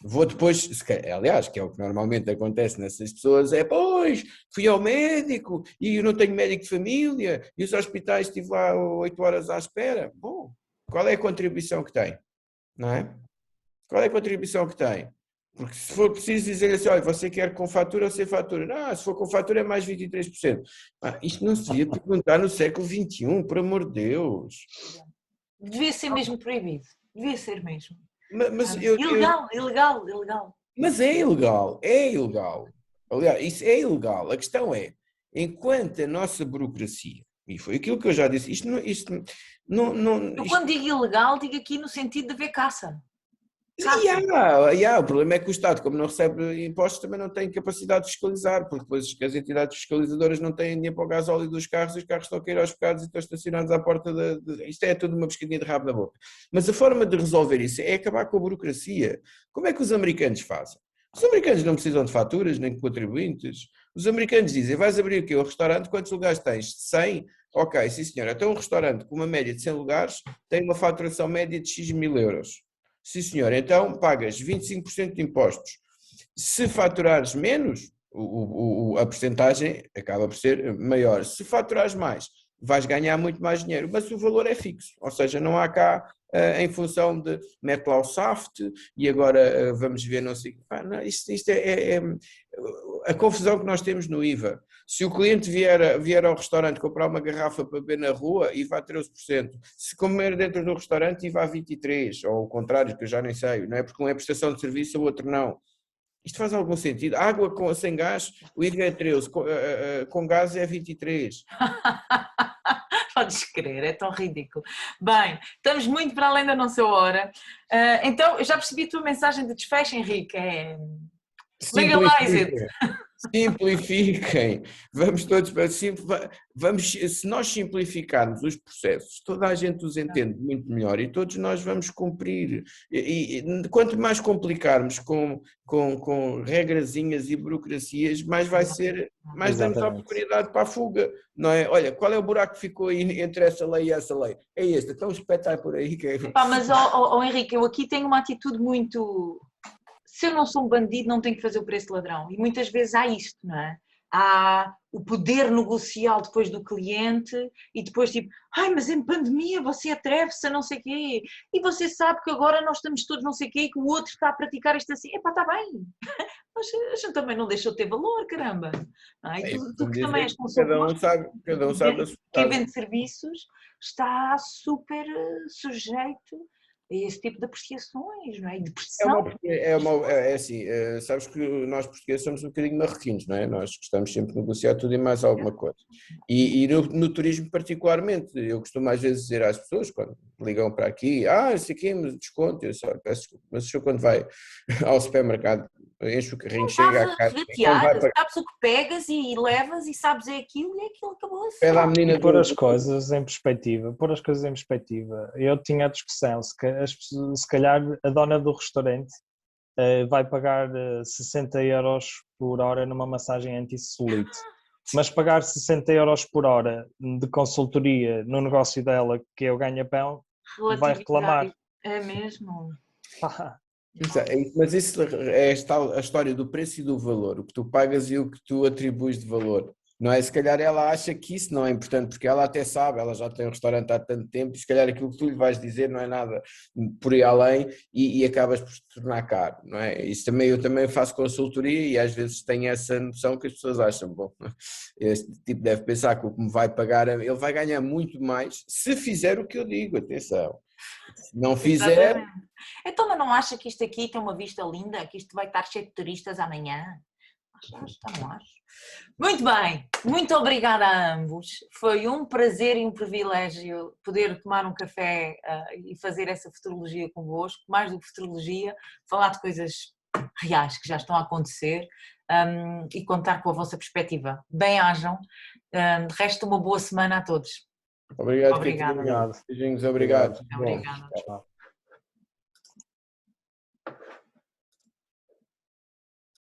vou depois, aliás, que é o que normalmente acontece nessas pessoas, pois, fui ao médico e eu não tenho médico de família e os hospitais estive lá 8 horas à espera. Bom, qual é a contribuição que tem? Não é? Qual é a contribuição que tem? Porque se for preciso dizer assim, olha, você quer com fatura ou sem fatura? Não, se for com fatura é mais 23%. Isto não se devia perguntar no século XXI, por amor de Deus.
Devia ser mesmo proibido, devia ser mesmo.
Mas
ilegal.
Mas é ilegal. Aliás, isso é ilegal. A questão é, enquanto a nossa burocracia, e foi aquilo que eu já disse, isto
Eu quando digo ilegal, digo aqui no sentido de haver caça.
O problema é que o Estado, como não recebe impostos, também não tem capacidade de fiscalizar, porque depois as entidades fiscalizadoras não têm dinheiro para o gasóleo dos carros e os carros estão a cair aos bocados e estão estacionados à porta Isto é tudo uma pescadinha de rabo na boca. Mas a forma de resolver isso é acabar com a burocracia. Como é que os americanos fazem? Os americanos não precisam de faturas nem de contribuintes. Os americanos dizem, vais abrir aqui um restaurante, quantos lugares tens? 100? Ok, sim senhora. Então um restaurante com uma média de 100 lugares tem uma faturação média de X mil euros. Sim senhor, então pagas 25% de impostos. Se faturares menos, a percentagem acaba por ser maior. Se faturares mais, vais ganhar muito mais dinheiro, mas o valor é fixo, ou seja, não há cá em função de mete lá o SAFT e agora vamos ver, não sei. Isto é a confusão que nós temos no IVA. Se o cliente vier ao restaurante comprar uma garrafa para beber na rua, IVA a 13%. Se comer dentro do restaurante, IVA a 23%, ou o contrário, que eu já nem sei, não é? Porque um é prestação de serviço, o outro não. Isto faz algum sentido? Água sem gás, o IVA é 13, com gás é 23.
Podes crer, é tão ridículo. Bem, estamos muito para além da nossa hora. Então, eu já percebi a tua mensagem de desfecho, Henrique. É legalize it.
Simplifiquem, vamos todos para vamos, se nós simplificarmos os processos, toda a gente os entende muito melhor e todos nós vamos cumprir. E quanto mais complicarmos com regrazinhas e burocracias, mais vai ser, mais damos oportunidade para a fuga, não é? Olha, qual é o buraco que ficou aí entre essa lei e essa lei? É este, então espetar por aí. Que é...
Mas, Henrique, eu aqui tenho uma atitude muito... Se eu não sou um bandido, não tenho que fazer o preço de ladrão. E muitas vezes há isto, não é? Há o poder negocial depois do cliente e depois tipo, ai, mas em pandemia você atreve-se a não sei quê. E você sabe que agora nós estamos todos não sei quê e que o outro está a praticar isto assim. Epá, está bem. Mas a gente também não deixou de ter valor, caramba. Tu que também és consultor,
cada um sabe
quem vende serviços está super sujeito a esse tipo de apreciações, não é? E de pressão.
É assim, sabes que nós portugueses somos um bocadinho marroquinos, não é? Nós gostamos sempre de negociar tudo e mais alguma coisa. E no turismo particularmente, eu costumo às vezes dizer às pessoas, quando ligam para aqui, esse aqui me desconto, eu só peço desculpa, mas o senhor quando vai ao supermercado, enche o carrinho, chega à casa...
Sabes o que pegas e levas e sabes é aquilo e aquilo acabou-se.
E pôr as coisas em perspectiva, eu tinha a discussão, se calhar a dona do restaurante vai pagar 60 euros por hora numa massagem anti-celulite, mas pagar 60 euros por hora de consultoria no negócio dela, que é o ganha-pão, vai reclamar.
É mesmo?
Mas isso é a história do preço e do valor, o que tu pagas e o que tu atribuis de valor, não é? Se calhar ela acha que isso não é importante, porque ela até sabe, ela já tem um restaurante há tanto tempo, e se calhar aquilo que tu lhe vais dizer não é nada por aí além e acabas por se tornar caro, não é? Isso também, eu também faço consultoria e às vezes tenho essa noção que as pessoas acham, bom, este tipo deve pensar que o que me vai pagar, ele vai ganhar muito mais se fizer o que eu digo, atenção. Se não fizer...
Exatamente. Então, mas não acha que isto aqui tem uma vista linda? Que isto vai estar cheio de turistas amanhã? Não acho. Muito bem, muito obrigada a ambos. Foi um prazer e um privilégio poder tomar um café e fazer essa futurologia convosco. Mais do que futurologia, falar de coisas reais que já estão a acontecer e contar com a vossa perspectiva. Bem-ajam. De resto, uma boa semana a todos.
Obrigado.
Obrigada.
Beijinhos, obrigado.
Obrigada.